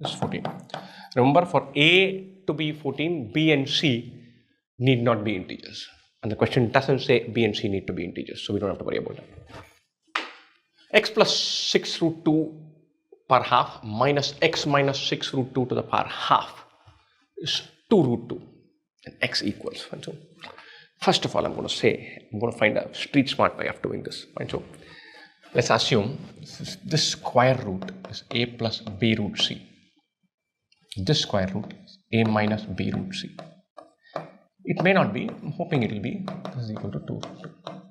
is 14. Remember, for A to be 14, B and C need not be integers. And the question doesn't say B and C need to be integers, so we don't have to worry about that. X plus 6 root 2 per half minus x minus 6 root 2 to the power half is 2 root 2 and x equals. And so first of all, I'm going to find a street smart way of doing this. And so let's assume this square root is A plus B root C. This square root is A minus B root C. It may not be, I'm hoping it will be. This is equal to 2 root 2.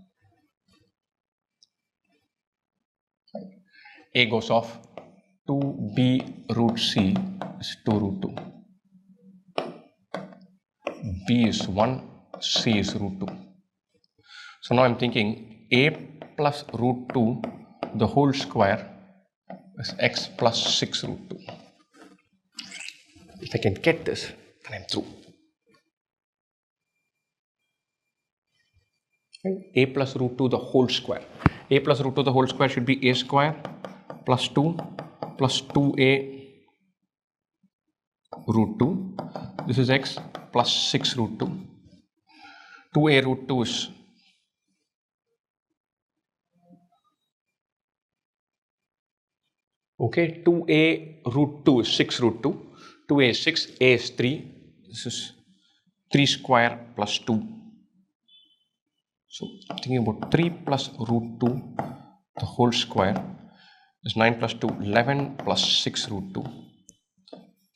A goes off. 2B root C is 2 root 2. B is 1, C is root 2. So now I'm thinking A plus root 2 the whole square is x plus 6 root 2. If I can get this, then I'm through. A plus root 2 the whole square. A plus root 2 the whole square should be a square plus 2 plus 2a root 2. This is x plus 6 root 2. 2a root 2 is okay. 2a root 2 is 6 root 2. 2a is 6, a is 3. This is 3 square plus 2. So thinking about 3 plus root 2 the whole square is 9 plus 2, 11 plus 6 root 2.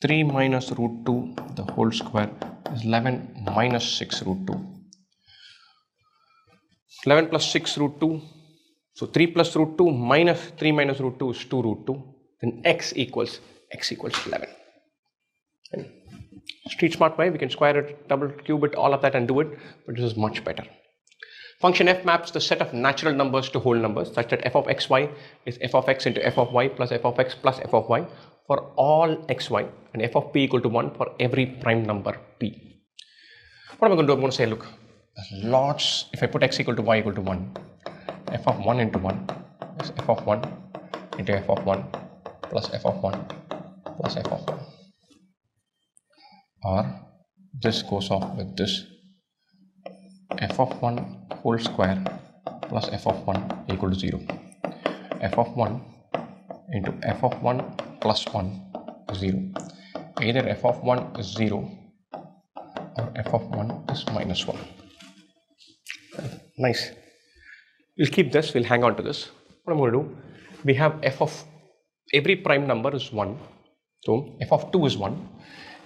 3 minus root 2 the whole square is 11 minus 6 root 2. 11 plus 6 root 2. So 3 plus root 2 minus 3 minus root 2 is 2 root 2. Then x equals 11. And street smart way, we can square it, double cube it, all of that and do it, but this is much better. Function f maps the set of natural numbers to whole numbers such that f of xy is f of x into f of y plus f of x plus f of y for all xy and f of p equal to 1 for every prime number p. What am I going to do? I'm going to say, look, lots, if I put x equal to y equal to 1, f of 1 into 1 is f of 1 into f of 1 plus f of 1 plus f of 1. Or this goes off with this, f of 1 whole square plus f of 1 equal to 0. F of 1 into f of 1 plus 1 is 0. Either f of 1 is 0 or f of 1 is minus 1. Nice. We'll keep this, we'll hang on to this. What I'm going to do, we have f of every prime number is 1. So f of 2 is 1.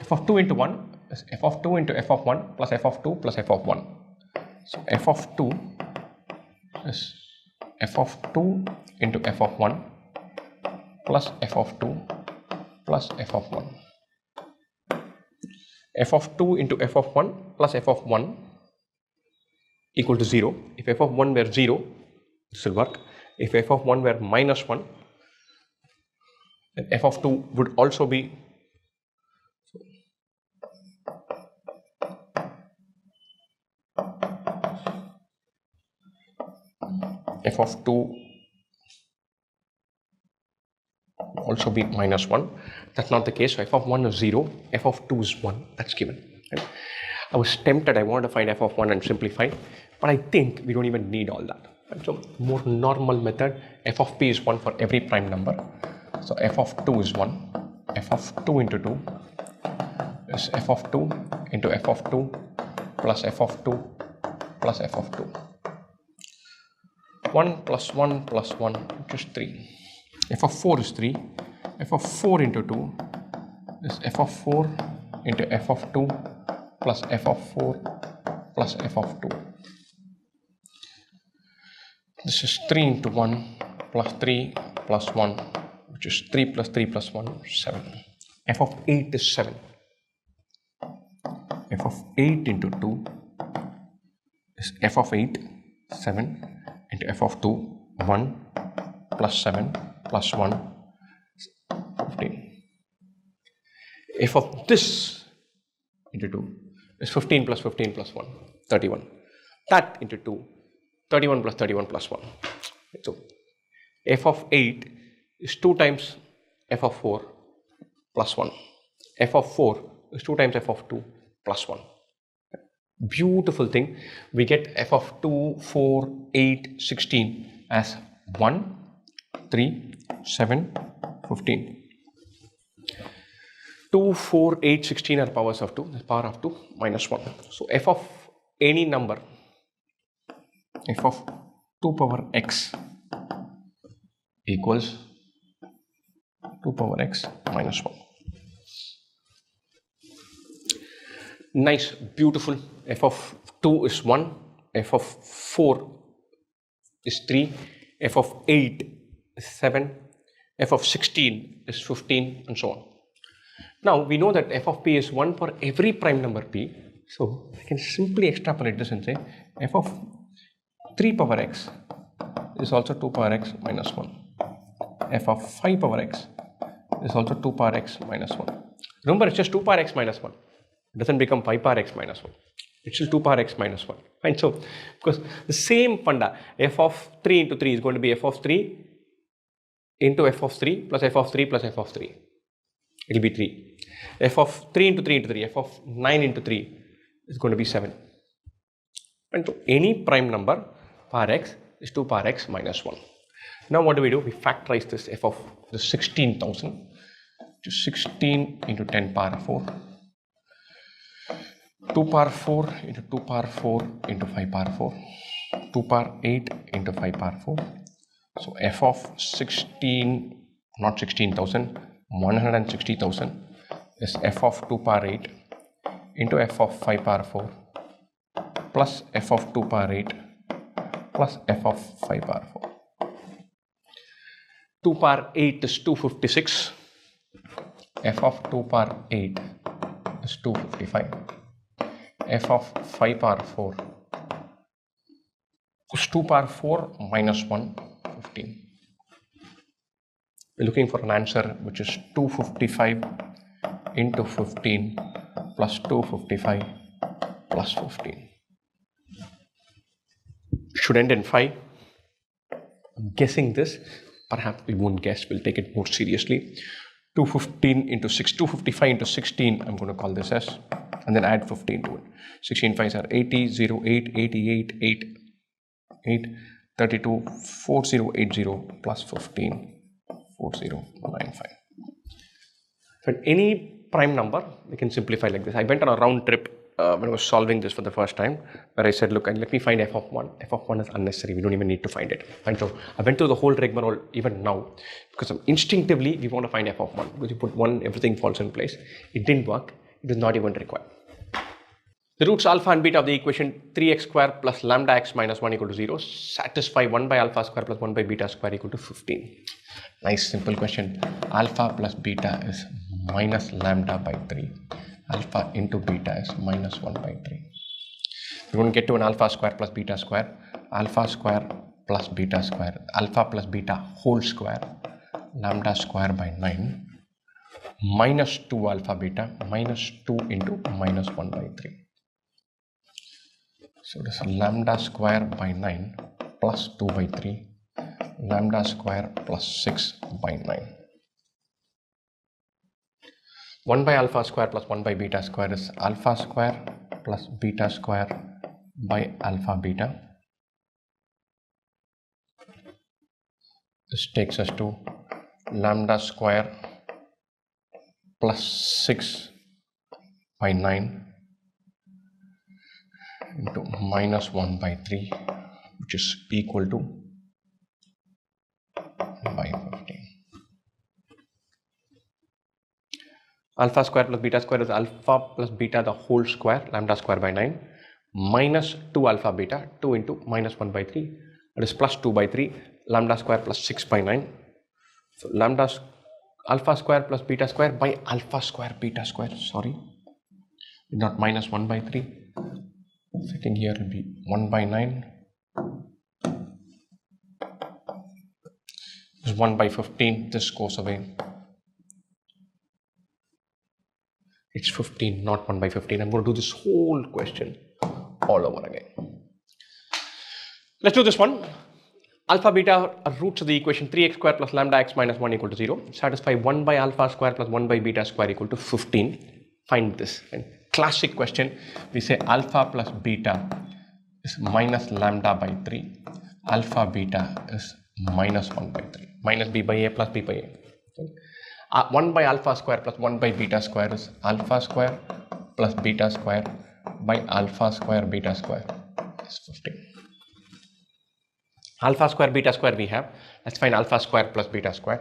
F of 2 into 1 is f of 2 into f of 1 plus f of 2 plus f of 1. So f of 2 is f of 2 into f of 1 plus f of 2 plus f of 1. F of 2 into f of 1 plus f of 1 equal to 0. If f of 1 were 0, this will work. If f of 1 were minus 1, then f of 2 would also be f of 2 also be minus 1. That's not the case. So f of 1 is 0, f of 2 is 1. That's given. Right? I was tempted, I wanted to find f of 1 and simplify, but I think we don't even need all that. Right? So more normal method, f of p is 1 for every prime number. So f of 2 is 1. F of 2 into 2 is f of 2 into f of 2 plus f of 2 plus f of 2. 1 plus 1 plus 1, which is 3. F of 4 is 3. F of 4 into 2 is f of 4 into f of 2 plus f of 4 plus f of 2. This is 3 into 1 plus 3 plus 1, which is 3 plus 3 plus 1, 7. F of 8 is 7. F of 8 into 2 is f of 8, 7 into f of 2, 1 plus 7 plus 1, 15. F of this into 2 is 15 plus 15 plus 1, 31. That into 2, 31 plus 31 plus 1. So f of 8 is 2 times f of 4 plus 1. F of 4 is 2 times f of 2 plus 1. Beautiful thing. We get f of 2, 4, 8, 16 as 1, 3, 7, 15. 2, 4, 8, 16 are powers of 2. The power of 2 minus 1. So f of any number, f of 2 power x equals 2 power x minus 1. Nice, beautiful. F of 2 is 1, f of 4 is 3, f of 8 is 7, f of 16 is 15, and so on. Now we know that f of p is 1 for every prime number p. So I can simply extrapolate this and say f of 3 power x is also 2 power x minus 1. F of 5 power x is also 2 power x minus 1. Remember, it's just 2 power x minus 1. It doesn't become 5 power x minus 1. It's still 2 power x minus 1. Fine. So, because the same funda, f of 3 into 3 is going to be f of 3 into f of 3 plus f of 3 plus f of 3. It will be 3. F of 3 into 3 into 3, f of 9 into 3 is going to be 7. And so, any prime number power x is 2 power x minus 1. Now, what do? We factorize this f of the 16,000 to 16 into 10 power 4. 2 power 4 into 2 power 4 into 5 power 4. 2 power 8 into 5 power 4. So, f of 16, not 16,000, 160,000 is f of 2 power 8 into f of 5 power 4 plus f of 2 power 8 plus f of 5 power 4. 2 power 8 is 256. F of 2 power 8 is 255. F of 5 power 4 is 2 power 4 minus 1, 15. We're looking for an answer which is 255 into 15 plus 255 plus 15. Should end in 5. I'm guessing this. Perhaps we won't guess. We'll take it more seriously. 215 into 6, 255 into 16, I'm going to call this as, and then add 15 to it. 16 5s are 80, 0, 8, 88, 8, 8, 32, 4080 plus 15, 4095. So any prime number, we can simplify like this. I went on a round trip when I was solving this for the first time, where I said, look, let me find f of 1. F of 1 is unnecessary. We don't even need to find it. And so I went through the whole rigmarole even now, because instinctively we want to find f of 1. Because you put 1, everything falls in place. It didn't work. It is not even required. The roots alpha and beta of the equation 3x square plus lambda x minus 1 equal to 0 satisfy 1 by alpha square plus 1 by beta square equal to 15. Nice simple question. Alpha plus beta is minus lambda by 3. Alpha into beta is minus 1 by 3. We're going to get to an alpha square plus beta square. Alpha square plus beta square. Alpha plus beta whole square. Lambda square by 9. Minus 2 alpha beta. Minus 2 into minus 1 by 3. So this is lambda square by 9 plus 2 by 3. Lambda square plus 6 by 9. 1 by alpha square plus 1 by beta square is alpha square plus beta square by alpha beta. This takes us to lambda square plus 6 by 9 into minus 1 by 3, which is equal to by 15. Alpha square plus beta square is alpha plus beta the whole square, lambda square by 9, minus 2 alpha beta, 2 into minus 1 by 3, that is plus 2 by 3, lambda square plus 6 by 9. So lambda alpha square plus beta square by alpha square beta square, sorry, not minus 1 by 3. Sitting here will be 1 by 9. This is 1 by 15, this goes away. It's 15, not 1 by 15. I'm going to do this whole question all over again. Let's do this one. Alpha beta are roots of the equation 3x square plus lambda x minus 1 equal to 0. Satisfy 1 by alpha square plus 1 by beta square equal to 15. Find this. And classic question. We say alpha plus beta is minus lambda by 3. Alpha beta is minus 1 by 3. Minus b by a plus b by a. Okay. 1 by alpha square plus 1 by beta square is alpha square plus beta square by alpha square beta square is 15. Alpha square beta square we have. Let's find alpha square plus beta square.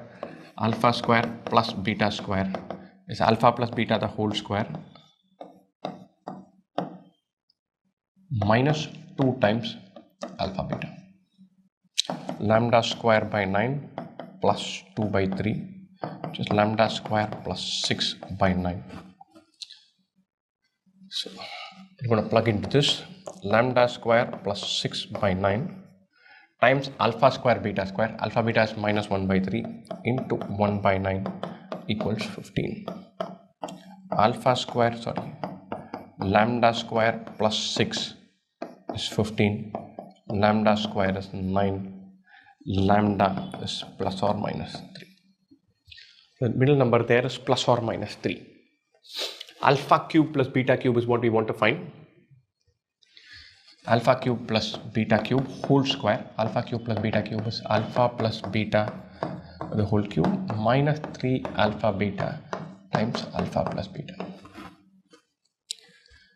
Alpha square plus beta square is alpha plus beta the whole square minus 2 times alpha beta. Lambda square by 9 plus 2 by 3. Which is lambda square plus 6 by 9. So we're going to plug into this. Lambda square plus 6 by 9 times alpha square beta square. Alpha beta is minus 1 by 3 into 1 by 9 equals 15. alpha square, sorry, lambda square plus 6 is 15, lambda square is 9, lambda is plus or minus 3. The middle number there is plus or minus 3. Alpha cube plus beta cube is what we want to find. Alpha cube plus beta cube whole square. Alpha cube plus beta cube is alpha plus beta the whole cube minus 3 alpha beta times alpha plus beta.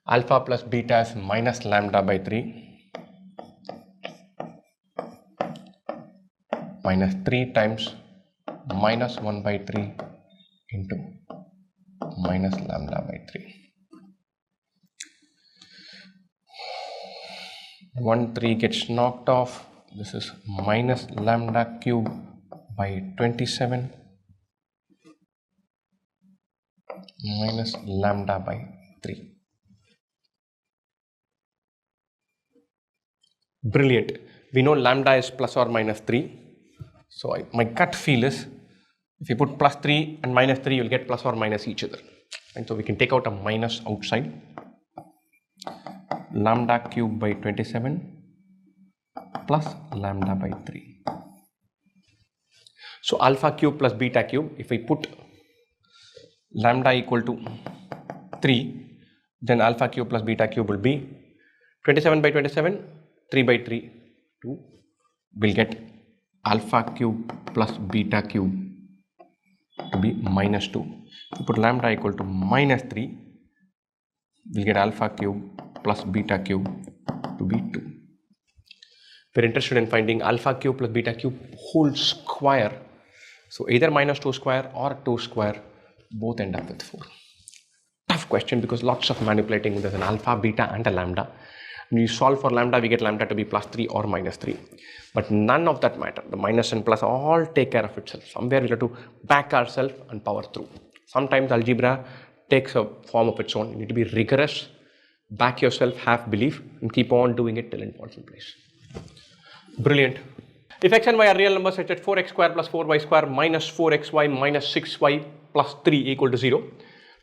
Alpha plus beta is minus lambda by 3 minus 3 times minus 1 by 3 into minus lambda by 3. 1 3 gets knocked off. This is minus lambda cube by 27 minus lambda by 3. Brilliant. We know lambda is plus or minus 3. So my gut feel is if you put plus 3 and minus 3, you'll get plus or minus each other. And so we can take out a minus outside. Lambda cube by 27 plus lambda by 3. So alpha cube plus beta cube, if we put lambda equal to 3, then alpha cube plus beta cube will be 27 by 27, 3 by 3, 2. We'll get alpha cube plus beta cube to be minus 2. If we put lambda equal to minus 3, we'll get alpha cube plus beta cube to be 2. We're interested in finding alpha cube plus beta cube whole square. So either minus 2 square or 2 square, both end up with 4. Tough question because lots of manipulating. There's an alpha, beta and a lambda. When you solve for lambda, we get lambda to be plus 3 or minus 3. But none of that matter. The minus and plus all take care of itself. Somewhere we'll have to back ourselves and power through. Sometimes algebra takes a form of its own. You need to be rigorous, back yourself, have belief, and keep on doing it till it falls in place. Brilliant. If x and y are real numbers such that 4x square plus 4y square minus 4xy minus 6y plus 3 equal to 0,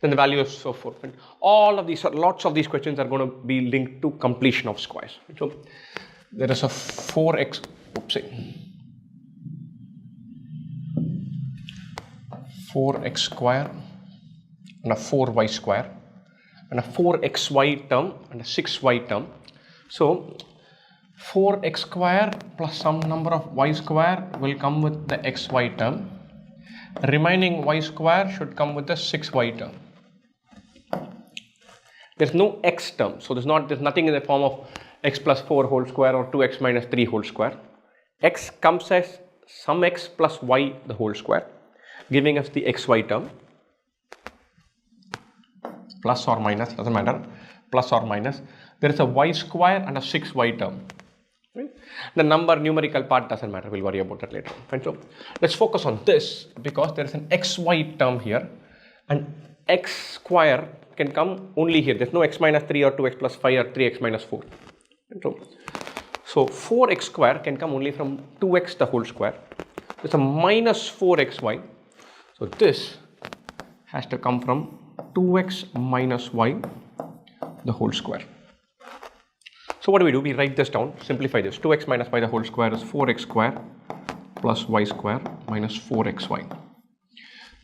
then the value is so forth. And all of these, lots of these questions are going to be linked to completion of squares. So there is a 4x, oopsie, 4x square and a 4y square and a 4xy term and a 6y term. So 4x square plus some number of y square will come with the xy term. Remaining y square should come with the 6y term. There's no x term, so there's nothing in the form of x plus 4 whole square or 2x minus 3 whole square. X comes as some x plus y the whole square, giving us the xy term. Plus or minus, doesn't matter, plus or minus. There is a y square and a 6y term. Right? The numerical part doesn't matter, we'll worry about that later. Right? So let's focus on this because there is an xy term here and x square can come only here. There's no x minus 3 or 2x plus 5 or 3x minus 4. Right? So 4x square can come only from 2x the whole square. There's a minus 4xy. So this has to come from 2x minus y the whole square. So what do? We write this down, simplify this. 2x minus y the whole square is 4x square plus y square minus 4xy.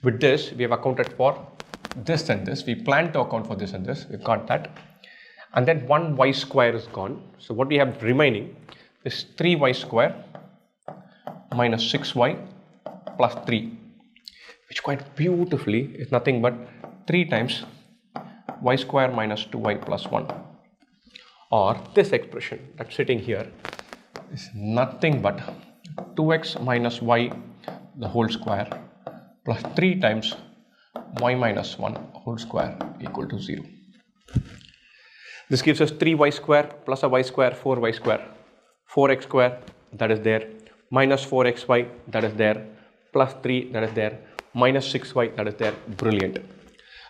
With this, we have accounted for this and this. We plan to account for this and this. We've got that. And then one y square is gone. So what we have remaining is 3y square minus 6y plus 3, which quite beautifully is nothing but 3 times y square minus 2y plus 1. Or this expression that's sitting here is nothing but 2x minus y the whole square plus 3 times y minus 1 whole square equal to 0. This gives us 3y square plus a y square, 4y square, 4x square that is there, minus 4xy that is there, plus 3 that is there, minus 6y that is there. Brilliant.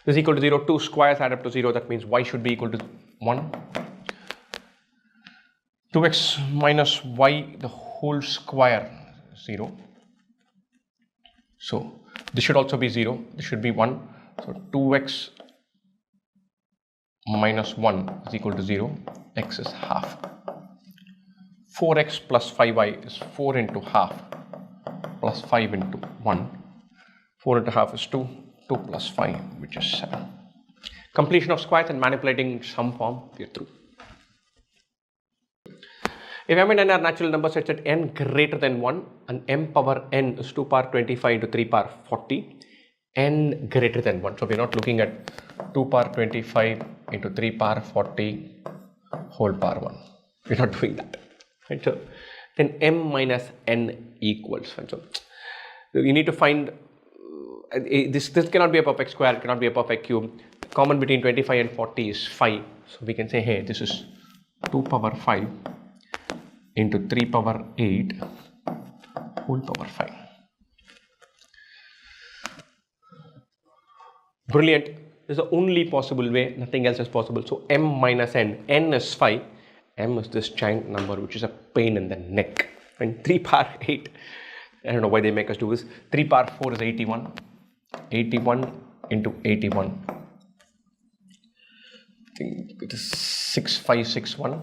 This is equal to 0. 2 squares add up to 0. That means y should be equal to 1. 2x minus y the whole square 0. So this should also be 0. This should be 1. So 2x minus 1 is equal to 0, x is half. 4x plus 5y is 4 into half plus 5 into 1. 4 into half is 2, 2 plus 5, which is 7. Completion of squares and manipulating some form, we are through. If m and n are natural numbers such that n greater than 1 and m power n is 2 power 25 into 3 power 40, n greater than 1. So we are not looking at 2 power 25 into 3 power 40 whole power 1. We are not doing that. Right? So then m minus n equals. Right? So you need to find this cannot be a perfect square, it cannot be a perfect cube. Common between 25 and 40 is 5. So we can say, hey, this is 2 power 5 into 3 power 8 whole power 5. Brilliant. This is the only possible way, nothing else is possible. So m minus n, n is 5, m is this giant number which is a pain in the neck. And 3 power 8, I don't know why they make us do this. 3 power 4 is 81. 81 into 81. I think it is 6561.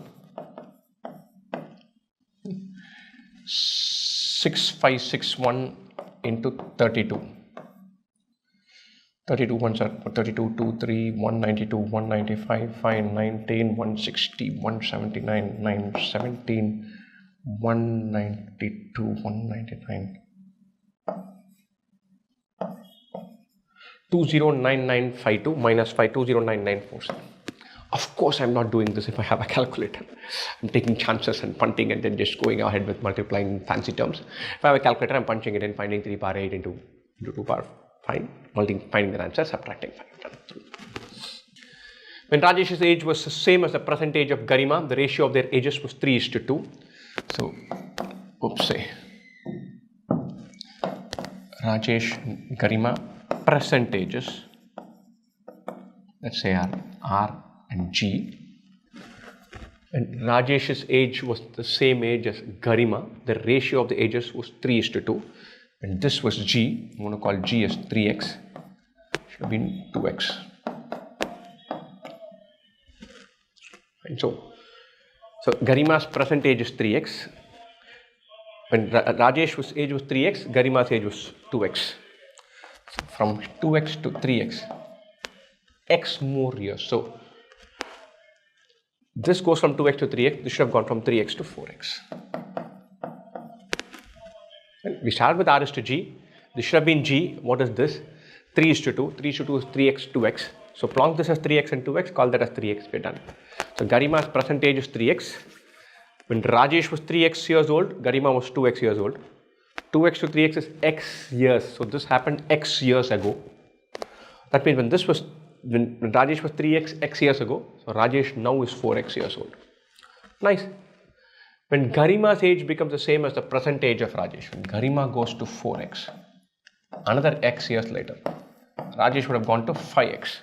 6561 into 32. 32 ones are 32, 2, 3, 192, 195, 5, 19, 160, 179, 917, 192, 199. 209952 minus 5, 209947. Of course, I'm not doing this if I have a calculator. I'm taking chances and punting and then just going ahead with multiplying fancy terms. If I have a calculator, I'm punching it in, finding 3 power 8 into 2 power 5, finding the answer, subtracting 5. When Rajesh's age was the same as the present age of Garima, the ratio of their ages was 3:2. So, oops, say Rajesh and Garima present ages, let's say are R and G, and Rajesh's age was the same age as Garima, the ratio of the ages was 3:2, and this was G. I'm going to call G as 3x, should have been 2x. And so Garima's present age is 3x. When Rajesh's age was 3x, Garima's age was 2x. So from 2x to 3x, x more years. So this goes from 2x to 3x, this should have gone from 3x to 4x. And we start with R is to G, this should have been G. What is this? 3:2, 3:2 is 3x, 2x. So plonk this as 3x and 2x, call that as 3x, we're done. So Garima's present age is 3x. When Rajesh was 3x years old, Garima was 2x years old. 2x to 3x is x years. So this happened x years ago. That means when Rajesh was 3x x years ago, so Rajesh now is 4x years old. Nice. When Garima's age becomes the same as the present age of Rajesh, when Garima goes to 4x, another x years later, Rajesh would have gone to 5x.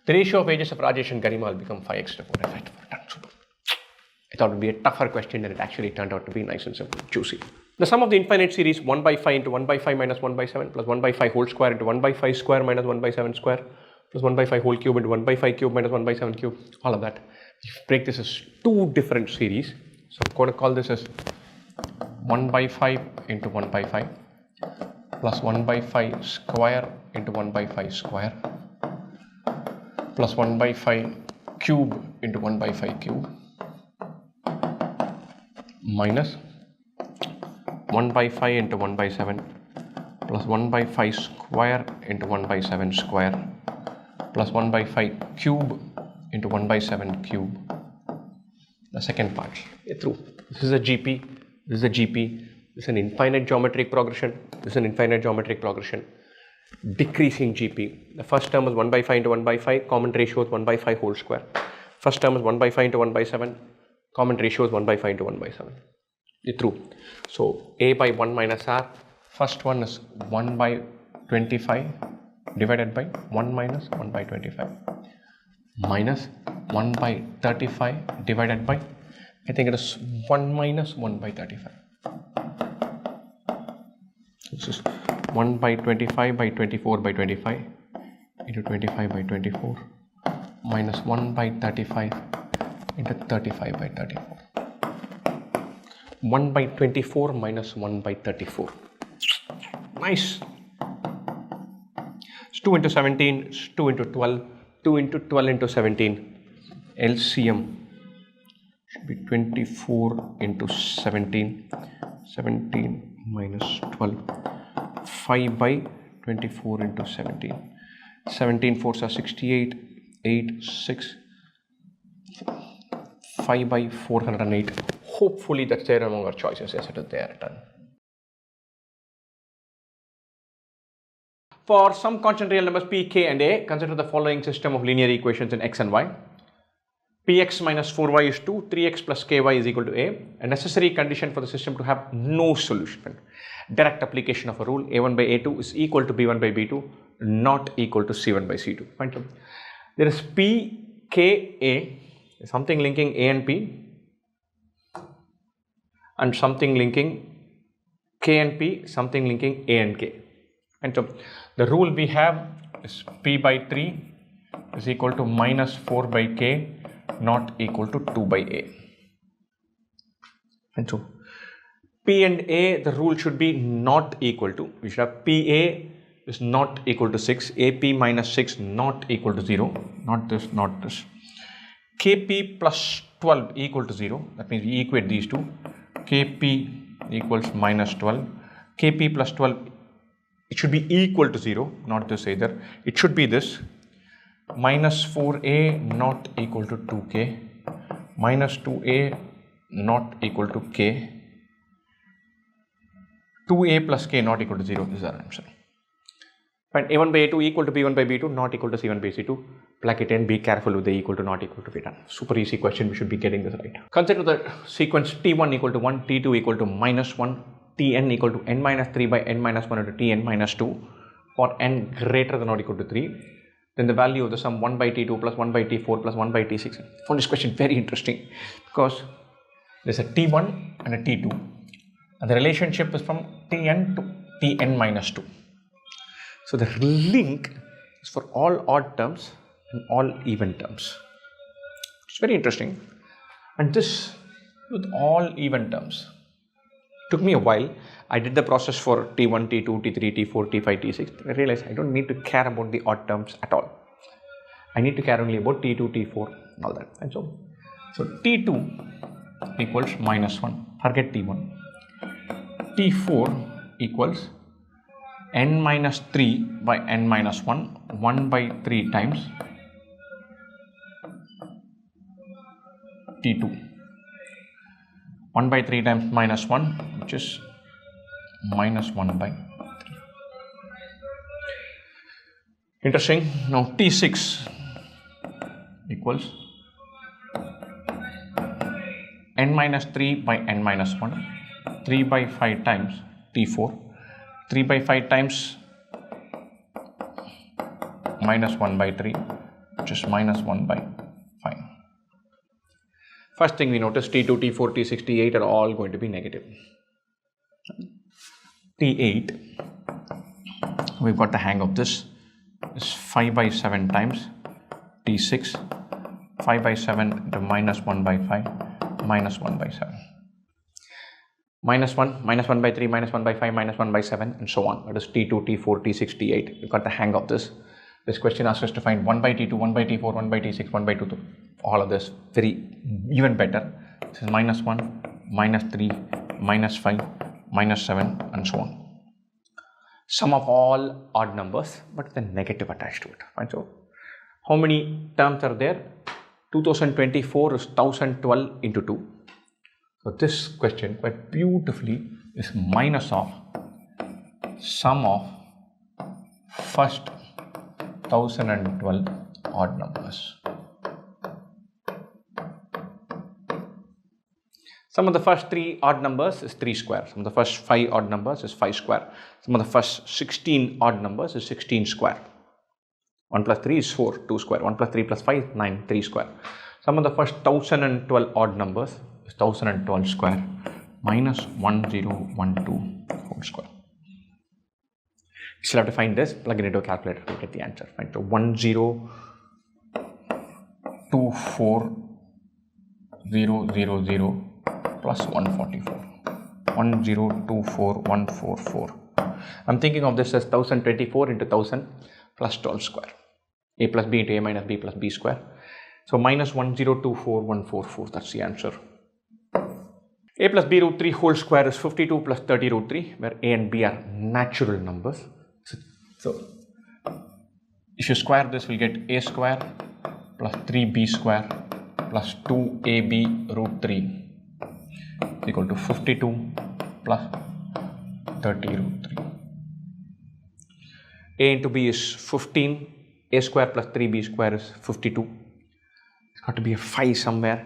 The ratio of ages of Rajesh and Garima will become 5x to 4x. Right? I thought it would be a tougher question than it actually turned out to be. Nice and simple, juicy. The sum of the infinite series 1 by 5 into 1 by 5 minus 1 by 7 plus 1 by 5 whole square into 1 by 5 square minus 1 by 7 square plus 1 by 5 whole cube into 1 by 5 cube minus 1 by 7 cube, all of that. You break this as two different series. So I'm going to call this as 1 by 5 into 1 by 5 plus 1 by 5 square into 1 by 5 square plus 1 by 5 cube into 1 by 5 cube minus 1 by 5 into 1 by 7 plus 1 by 5 square into 1 by 7 square plus 1 by 5 cube into 1 by 7 cube. The second part, through. This is a GP, this is a GP, this is an infinite geometric progression, this is an infinite geometric progression, decreasing GP. The first term is 1 by 5 into 1 by 5, common ratio is 1 by 5 whole square. First term is 1 by 5 into 1 by 7, common ratio is 1 by 5 into 1 by 7. Through. So A by 1 minus R, first one is 1 by 25 divided by 1 minus 1 by 25 minus 1 by 35 divided by, I think it is 1 minus 1 by 35. This is 1 by 25 by 24 by 25 into 25 by 24 minus 1 by 35 into 35 by 34. 1 by 24 minus 1 by 34. Nice. It's 2 into 17, it's 2 into 12, 2 into 12 into 17. LCM should be 24 into 17, 17 minus 12, 5 by 24 into 17, 17 fours are 68, 8, 6, 5 by 408. Hopefully that's there among our choices. Yes, it is there. Done. For some constant real numbers p, k and a, consider the following system of linear equations in x and y. Px minus 4y is 2, 3x plus ky is equal to a necessary condition for the system to have no solution. Direct application of a rule, a1 by a2 is equal to b1 by b2, not equal to c1 by c2. Point two. There is p, k, a, something linking a and p, and something linking k and p, something linking a and k. And so the rule we have is p by 3 is equal to minus 4 by k, not equal to 2 by a. And so p and a, the rule should be not equal to, we should have pa is not equal to 6, ap minus 6 not equal to 0, not this, not this. Kp plus 12 equal to 0, that means we equate these two. Kp equals minus 12, Kp plus 12, it should be equal to 0, not this either. It should be this, minus 4a not equal to 2k, minus 2a not equal to k, 2a plus k not equal to 0, this is our answer. Find a1 by a2 equal to b1 by b2, not equal to c1 by c2. Plug it in, be careful with the equal to not equal to be done. Super easy question, we should be getting this right. Consider the sequence t1 equal to 1, t2 equal to minus 1, tn equal to n minus 3 by n minus 1 into tn minus 2 for n greater than or equal to 3. Then the value of the sum 1 by t2 plus 1 by t4 plus 1 by t6. I found this question very interesting because there's a t1 and a t2 and the relationship is from tn to tn minus 2. So the link is for all odd terms and all even terms. It's very interesting. And this with all even terms. Took me a while. I did the process for T1, T2, T3, T4, T5, T6. I realized I don't need to care about the odd terms at all. I need to care only about T2, T4 and all that. And so T2 equals minus 1. Forget T1. T4 equals n minus 3 by n minus 1, 1 by 3 times T2. 1 by 3 times minus 1, which is minus 1 by 3. Interesting. Now T6 equals n minus 3 by n minus 1, 3 by 5 times T4, 3 by 5 times minus 1 by 3, which is minus 1 by 5. First thing we notice, T2, T4, T6, T8 are all going to be negative. T8, we've got the hang of this, is 5 by 7 times T6, 5 by 7 into minus 1 by 5, minus 1 by 7. Minus 1 by 3, minus 1 by 5, minus 1 by 7 and so on. That is T2, T4, T6, T8. We've got the hang of this. This question asks us to find 1 by T2, 1 by T4, 1 by T6, 1 by 2, all of this. Very even better. This is minus 1, minus 3, minus 5, minus 7 and so on. Sum of all odd numbers but with a negative attached to it. Right? So how many terms are there? 2024 is 1012 into 2. So this question quite beautifully is minus of sum of first 1012 odd numbers. Sum of the first 3 odd numbers is 3 square. Sum of the first 5 odd numbers is 5 square. Sum of the first 16 odd numbers is 16 square. 1 plus 3 is 4, 2 square. 1 plus 3 plus 5, 9, 3 square. Sum of the first 1012 odd numbers is 1012 square minus 1012 whole square. You still have to find this, plug it into a calculator to get the answer. Right? So 1012 24000 plus 144. 1024144. I'm thinking of this as 1024 into 1000 plus 12 square. A plus b into a minus b plus b square. So minus 1024144. That's the answer. A plus b root 3 whole square is 52 plus 30 root 3, where a and b are natural numbers. So if you square this, we'll get a square plus 3b square plus 2ab root 3 is equal to 52 plus 30 root 3. A into b is 15. A square plus 3b square is 52. It's got to be a 5 somewhere.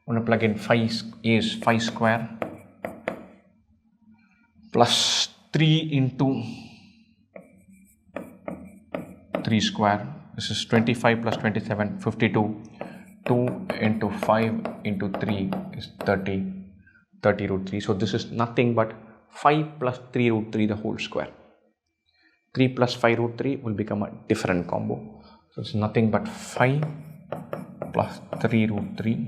I'm going to plug in 5. A is 5 square plus 3 into 3 square. This is 25 plus 27, 52. 2 into 5 into 3 is 30. 30 root 3. So this is nothing but 5 plus 3 root 3 the whole square. 3 plus 5 root 3 will become a different combo. So it's nothing but 5 plus 3 root 3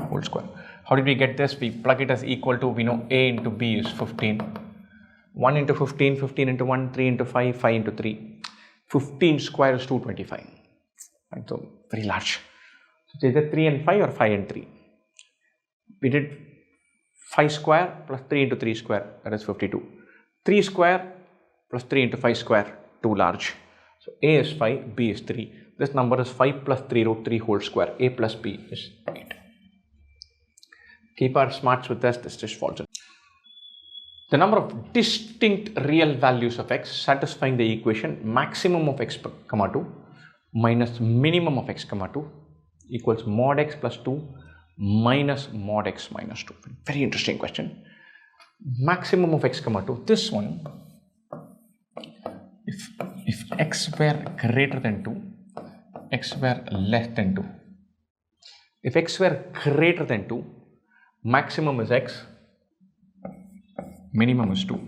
whole square. How did we get this? We plug it as equal to, we know a into b is 15. 1 into 15, 15 into 1, 3 into 5, 5 into 3. 15 square is 225. Right, so very large. So it's either 3 and 5 or 5 and 3. We did 5 square plus 3 into 3 square, that is 52. 3 square plus 3 into 5 square, too large. So a is 5, b is 3. This number is 5 plus 3 root 3 whole square. A plus b is 8. Keep our smarts with us, this just falls in. The number of distinct real values of x satisfying the equation maximum of x comma 2 minus minimum of x comma 2 equals mod x plus 2 minus mod x minus 2. Very interesting question. Maximum of x comma 2. This one, if x were greater than 2, x were less than 2. If x were greater than 2, maximum is x, minimum is 2.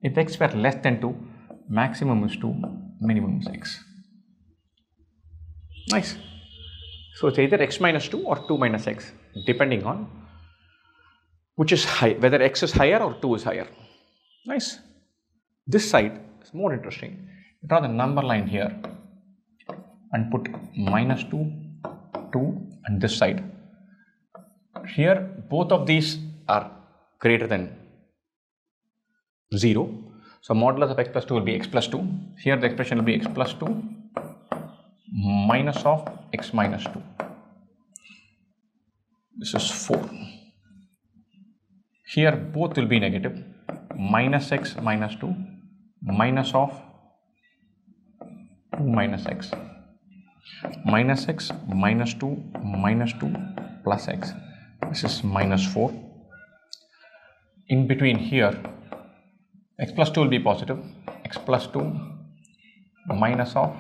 If x were less than 2, maximum is 2, minimum is x. Nice. So it's either x minus 2 or 2 minus x, depending on which is high, whether x is higher or 2 is higher. Nice. This side is more interesting. Draw the number line here and put minus 2, 2 and this side. Here both of these are greater than 0. So modulus of x plus 2 will be x plus 2. Here the expression will be x plus 2 minus of x minus 2. This is 4. Here both will be negative. Minus x minus 2 minus of 2 minus x. Minus x minus 2 minus 2 plus x. This is minus 4. In between here, x plus 2 will be positive. X plus 2 minus of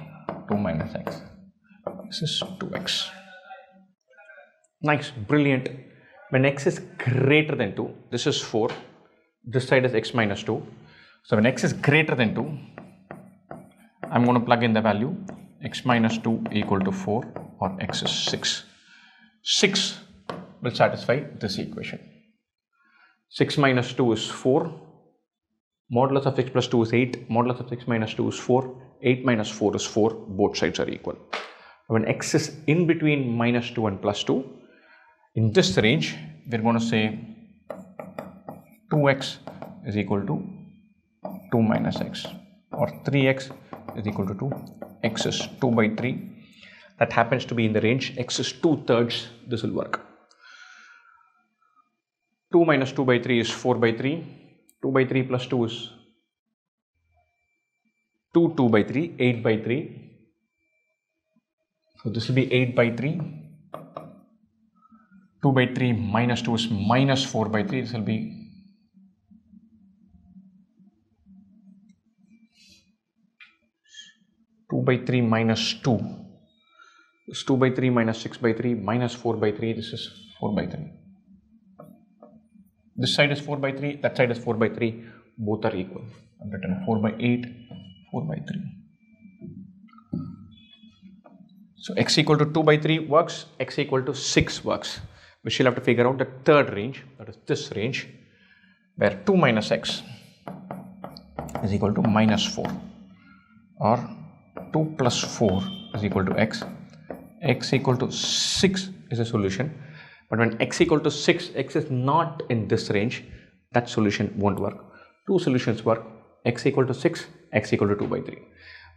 2 minus x. This is 2x. Nice, brilliant. When x is greater than 2, this is 4. This side is x minus 2. So when x is greater than 2, I'm going to plug in the value x minus 2 equal to 4 or x is 6. 6 will satisfy this equation. 6 minus 2 is 4. Modulus of x plus 2 is 8. Modulus of x minus 2 is 4. 8 minus 4 is 4. Both sides are equal. When x is in between minus 2 and plus 2, in this range, we're going to say 2x is equal to 2 minus x, or 3x is equal to 2. X is 2 by 3. That happens to be in the range. X is 2/3. This will work. 2 minus 2 by 3 is 4 by 3. 2 by 3 plus 2 is 2 by 3, 8 by 3. So this will be 8 by 3. 2 by 3 minus 2 is minus 4 by 3. This will be 2 by 3 minus 2. This is 2 by 3 minus 6 by 3 minus 4 by 3. This is 4 by 3. This side is 4 by 3. That side is 4 by 3. Both are equal. I've written 4 by 8, 4 by 3. So x equal to 2 by 3 works, x equal to 6 works. We still have to figure out the third range, that is this range, where 2 minus x is equal to minus 4, or 2 plus 4 is equal to x equal to 6 is a solution. But when x equal to 6, x is not in this range, that solution won't work. Two solutions work, x equal to 6, x equal to 2 by 3.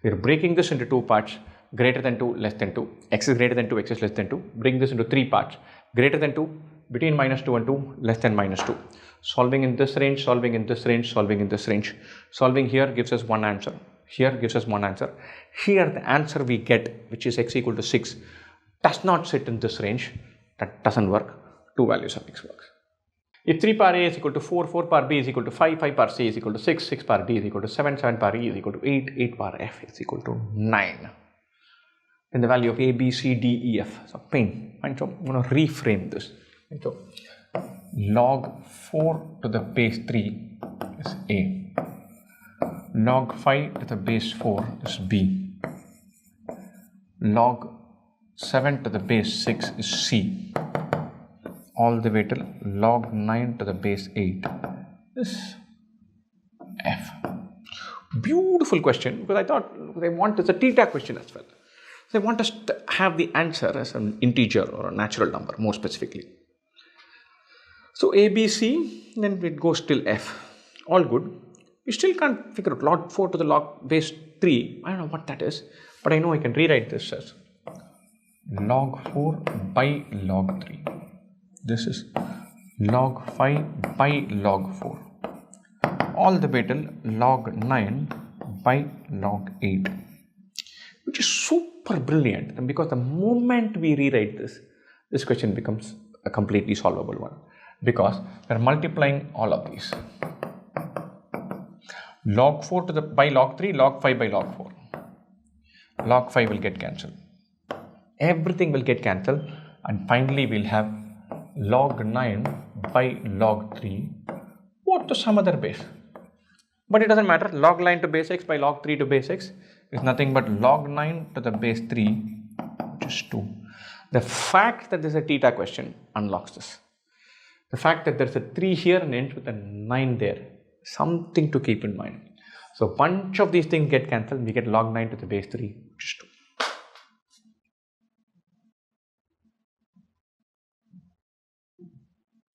We are breaking this into two parts, greater than 2, less than 2, x is greater than 2, x is less than 2. Bring this into three parts, greater than 2, between minus 2 and 2, less than minus 2. Solving in this range, solving in this range, solving in this range. Solving here gives us one answer, here gives us one answer. Here the answer we get, which is x equal to 6, does not sit in this range. That doesn't work. Two values of x works. If 3 power a is equal to 4, 4 power b is equal to 5, 5 power c is equal to 6, 6 power d is equal to 7, 7 power e is equal to 8, 8 power f is equal to 9. Then the value of a, b, c, d, e, f. So pain. And so I'm going to reframe this. And so log 4 to the base 3 is a. Log 5 to the base 4 is b. Log 7 to the base 6 is c. All the way till log 9 to the base 8 is f. Beautiful question, because I thought they want it's a theta question as well. They want us to have the answer as an integer or a natural number, more specifically. So a, b, c, then it goes till f. All good. We still can't figure out log 4 to the log base 3. I don't know what that is, but I know I can rewrite this as log 4 by log 3. This is log 5 by log 4. All the way till log 9 by log 8. Which is super brilliant, and because the moment we rewrite this question becomes a completely solvable one, because we are multiplying all of these. Log 4 to the by log 3, log 5 by log 4. Log 5 will get cancelled. Everything will get cancelled, and finally we'll have log 9 by log 3 what to some other base. But it doesn't matter. Log 9 to base x by log 3 to base x is nothing but log 9 to the base 3, which is 2. The fact that there's a theta question unlocks this. The fact that there's a 3 here and ends with a 9 there, something to keep in mind. So a bunch of these things get cancelled. We get log 9 to the base 3, which is 2.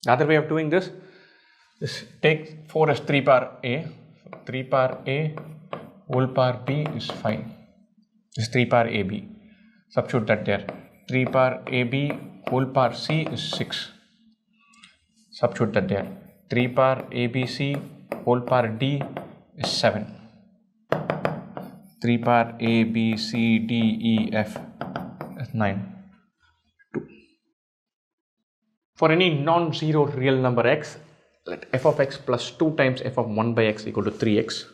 The other way of doing this is take 4 as 3 power a. So 3 power a whole power b is 5. This is 3 power ab. Substitute that there. 3 power ab whole power c is 6. Substitute that there. 3 power abc whole power d is 7. 3 power a, b, c, d, e, f is 9. 2. For any non-zero real number x, let f of x plus 2 times f of 1 by x equal to 3x.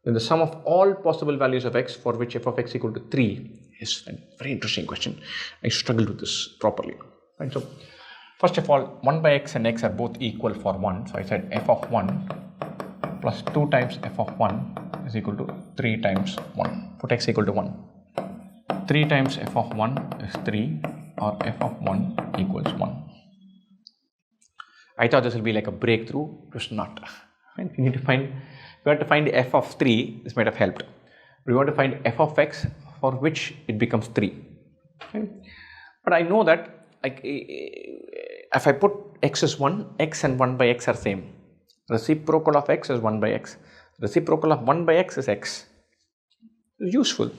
Then the sum of all possible values of x for which f of x equal to 3 is a very interesting question. I struggled with this properly. Right, so first of all, 1 by x and x are both equal for 1. So I said f of 1 plus 2 times f of 1 is equal to 3 times 1. Put x equal to 1. 3 times f of 1 is 3, or f of 1 equals 1. I thought this will be like a breakthrough. It was not. We need to find, we have to find f of 3. This might have helped. We want to find f of x for which it becomes 3. Okay. But I know that like, if I put x as 1, x and 1 by x are same. Reciprocal of x is 1 by x. Reciprocal of 1 by x is x. It's useful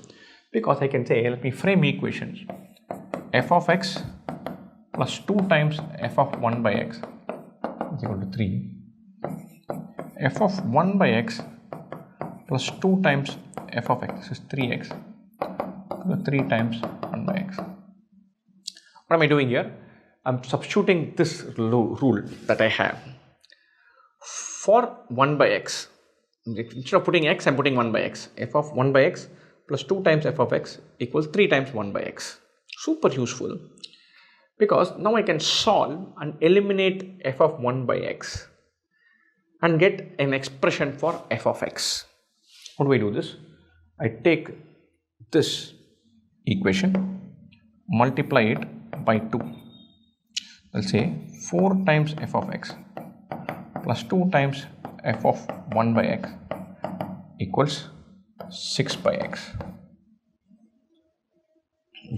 because I can say, let me frame equations. F of x plus 2 times f of 1 by x is equal to 3. F of 1 by x plus 2 times f of x is 3x. So 3 times 1 by x. What am I doing here? I'm substituting this rule that I have for 1 by x. Instead of putting x, I'm putting 1 by x. F of 1 by x plus 2 times f of x equals 3 times 1 by x. Super useful, because now I can solve and eliminate f of 1 by x and get an expression for f of x. How do I do this? I take this equation multiply it by 2. Let's say 4 times f of x plus 2 times f of 1 by x equals 6 by x.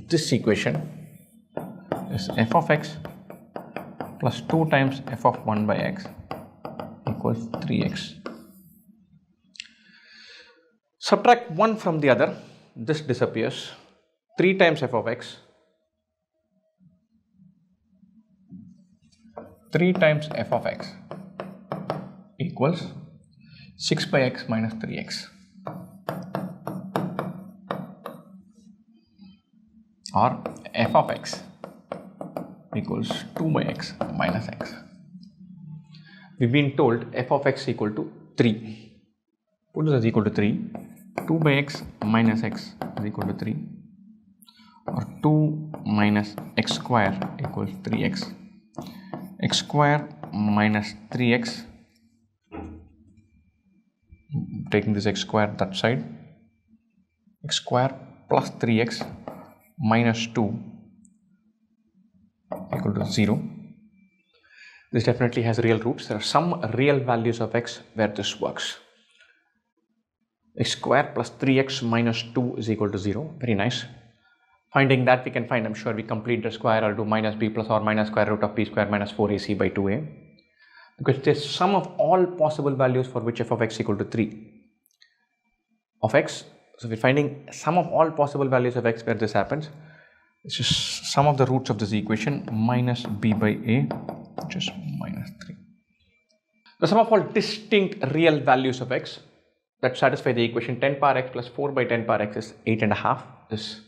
This equation is f of x plus 2 times f of 1 by x equals 3x. Subtract one from the other, this disappears. 3 times f of x, 3 times f of x equals 6 by x minus 3x, or f of x equals 2 by x minus x. We've been told f of x equal to 3. Put this as equal to 3. 2 by x minus x is equal to 3, or 2 minus x square equals 3x. X square minus 3x, taking this x square that side, x square plus 3x minus 2 equal to 0. This definitely has real roots. There are some real values of x where this works. X square plus 3x minus 2 is equal to 0. Very nice. Finding that, we can find, I'm sure we complete the square, I'll do minus b plus or minus square root of b square minus 4ac by 2a, because there's sum of all possible values for which f of x equal to 3 of x. So we're finding sum of all possible values of x where this happens. It's just sum of the roots of this equation minus b by a, which is minus 3. The sum of all distinct real values of x that satisfy the equation 10 power x plus 4 by 10 power x is 8.5. This,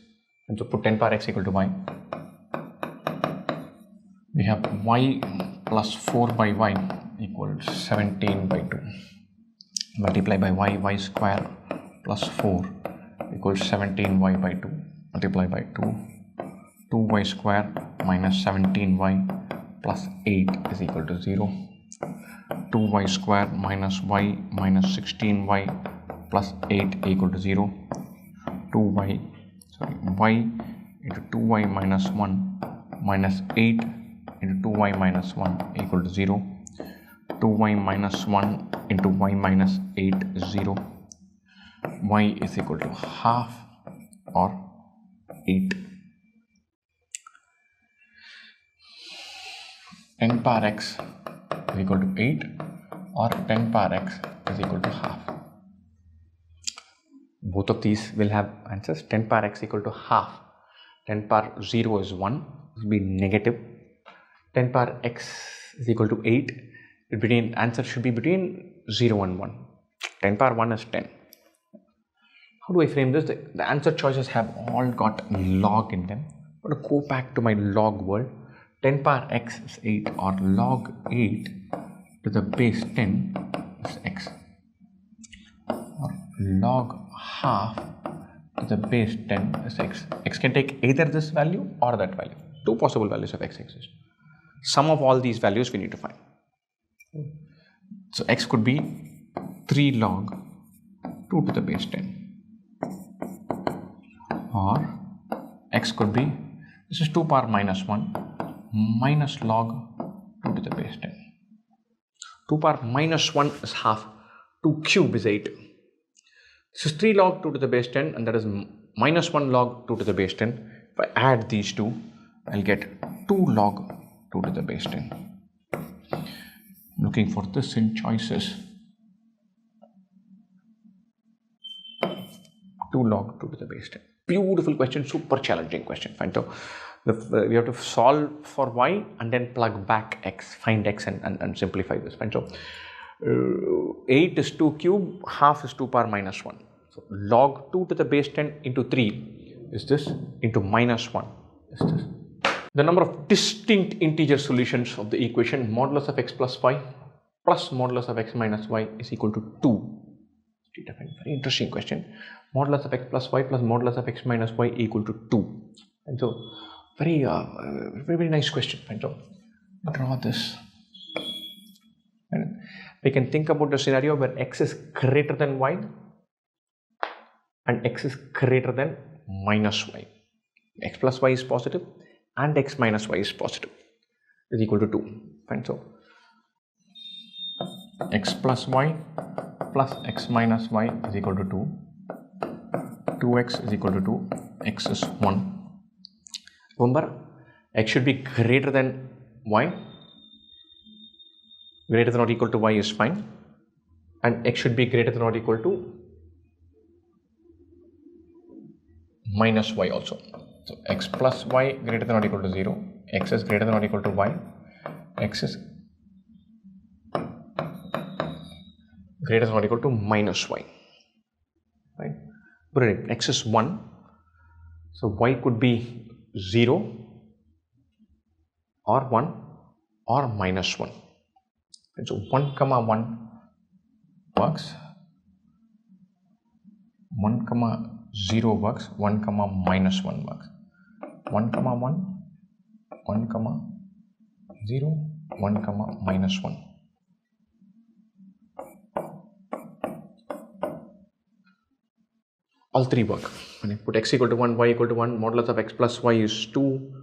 and so put 10 power x equal to y. We have y plus 4 by y equals 17 by 2. Multiply by y square plus 4 equals 17y by 2. Multiply by 2. 2y square minus 17y plus 8 is equal to 0. 2y square minus y minus 16y plus 8 equal to 0. y into 2y minus 1 minus 8 into 2y minus 1 equal to 0. 2y minus 1 into y minus 8 is 0. Y is equal to half or 8. 10 power x is equal to 8 or 10 power x is equal to half. Both of these will have answers. 10 power x equal to half. 10 power 0 is 1, it will be negative. 10 power x is equal to 8. Between answer should be between 0 and 1. 10 power 1 is 10. How do I frame this? The answer choices have all got log in them. I'm going to go back to my log world. 10 power x is 8, or log 8 to the base 10 is x, or log half to the base 10 is x. X can take either this value or that value. Two possible values of x exist. Sum of all these values we need to find. So x could be 3 log 2 to the base 10, or x could be, this is 2 power minus 1 minus log 2 to the base 10. 2 power minus 1 is half. 2 cube is 8. This is 3 log 2 to the base 10, and that is minus 1 log 2 to the base 10. If I add these two, I'll get 2 log 2 to the base 10. Looking for this in choices. 2 log 2 to the base 10. Beautiful question, super challenging question. Fine. So we have to solve for y and then plug back x, find x and simplify this. Fine. So 8 is 2 cube, half is 2 power minus 1. So log 2 to the base 10 into 3 is this, into minus 1 is this. The number of distinct integer solutions of the equation modulus of x plus y plus modulus of x minus y is equal to 2. Very interesting question. Modulus of x plus y plus modulus of x minus y equal to 2. And so very nice question. And so draw this. And we can think about the scenario where x is greater than y and x is greater than minus y. x plus y is positive and x minus y is positive is equal to 2. Fine. So x plus y plus x minus y is equal to 2. 2x is equal to 2. X is 1. Remember, x should be greater than y. Greater than or equal to y is fine. And x should be greater than or equal to minus y also. So x plus y greater than or equal to 0. X is greater than or equal to y. X is greater than or equal to minus y. Right? Brilliant. X is 1. So y could be 0 or 1 or minus 1. And so 1 comma 1 works. 1 comma 0 works. 1 comma minus 1 works. 1 comma 1, 1 comma 0, 1 comma minus 1. All three work. When I put x equal to 1, y equal to 1, modulus of x plus y is 2,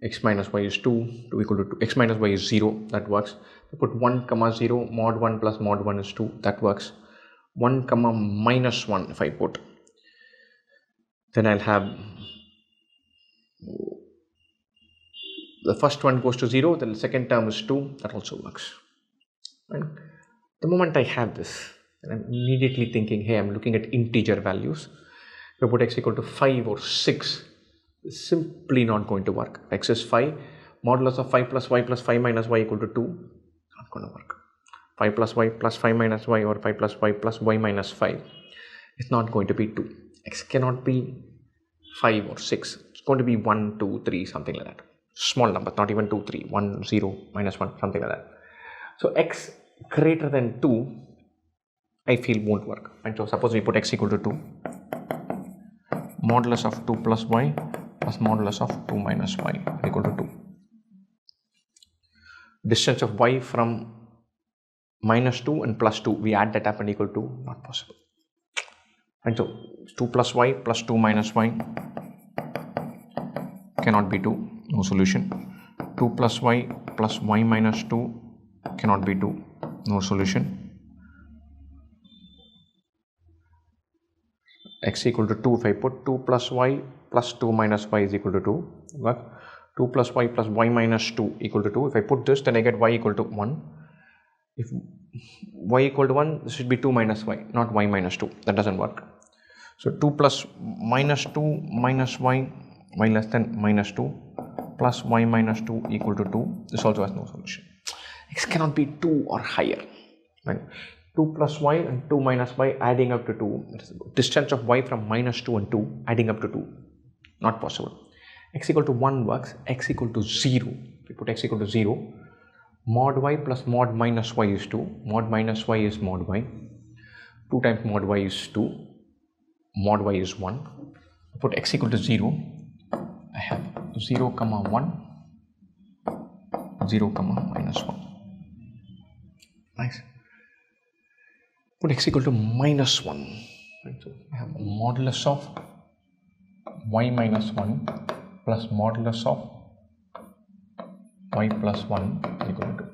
x minus y is 2, 2 equal to 2, x minus y is 0, that works. I put 1 comma 0, mod 1 plus mod 1 is 2, that works. 1 comma minus 1 if I put, then I'll have the first one goes to 0, then the second term is 2, that also works. And the moment I have this, I'm immediately thinking, hey, I'm looking at integer values. If I put x equal to 5 or 6, it's simply not going to work. X is 5, modulus of 5 plus y minus y equal to 2, not going to work. 5 plus y plus 5 minus y or 5 plus y plus y minus 5, it's not going to be 2. X cannot be 5 or 6, it's going to be 1, 2, 3, something like that. Small number, not even 2, 3, 1, 0, minus 1, something like that. So x greater than 2, I feel won't work. And so suppose we put x equal to 2, modulus of 2 plus y plus modulus of 2 minus y equal to 2. Distance of y from minus 2 and plus 2, we add that up and equal to, not possible. And so 2 plus y plus 2 minus y cannot be 2, no solution. 2 plus y plus y minus 2 cannot be 2, no solution. X equal to 2, if I put 2 plus y plus 2 minus y is equal to 2, but 2 plus y plus y minus 2 equal to 2. If I put this, then I get y equal to 1. If y equal to 1, this should be 2 minus y, not y minus 2. That doesn't work. So 2 plus minus 2 minus y less than minus 2 plus y minus 2 equal to 2. This also has no solution. X cannot be 2 or higher. Right? 2 plus y and 2 minus y adding up to 2. That is the distance of y from minus 2 and 2 adding up to 2. Not possible. X equal to 1 works. X equal to 0. If we put x equal to 0, mod y plus mod minus y is 2. Mod minus y is mod y. 2 times mod y is 2. Mod y is 1. I put x equal to 0. I have 0 comma 1. 0 comma minus 1. Nice. Put x equal to minus 1. Right, so I have a modulus of y minus 1 plus modulus of y plus 1 is equal to 2.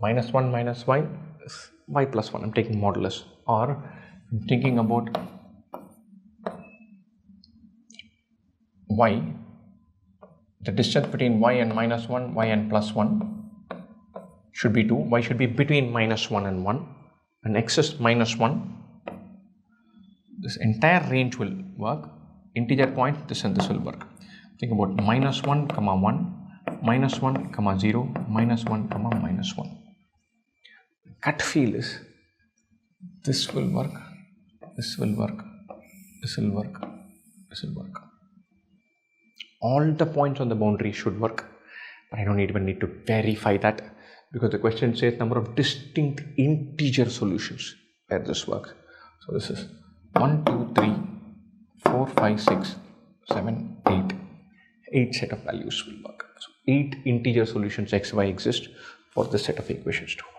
Minus 1 minus y is y plus 1. I'm taking modulus. Or I'm thinking about y. The distance between y and minus 1, y and plus 1 should be 2. Y should be between minus 1 and 1. And x is minus 1. This entire range will work. Integer point, this and this will work. Think about minus 1 comma 1, minus 1 comma 0, minus 1 comma minus 1. Gut feel is this will work, this will work, this will work, this will work. All the points on the boundary should work, but I don't even need to verify that, because the question says number of distinct integer solutions where this works. So this is 1, 2, 3, 4, 5, 6, 7, 8. 8 set of values will work. So 8 integer solutions x, y exist for this set of equations to hold.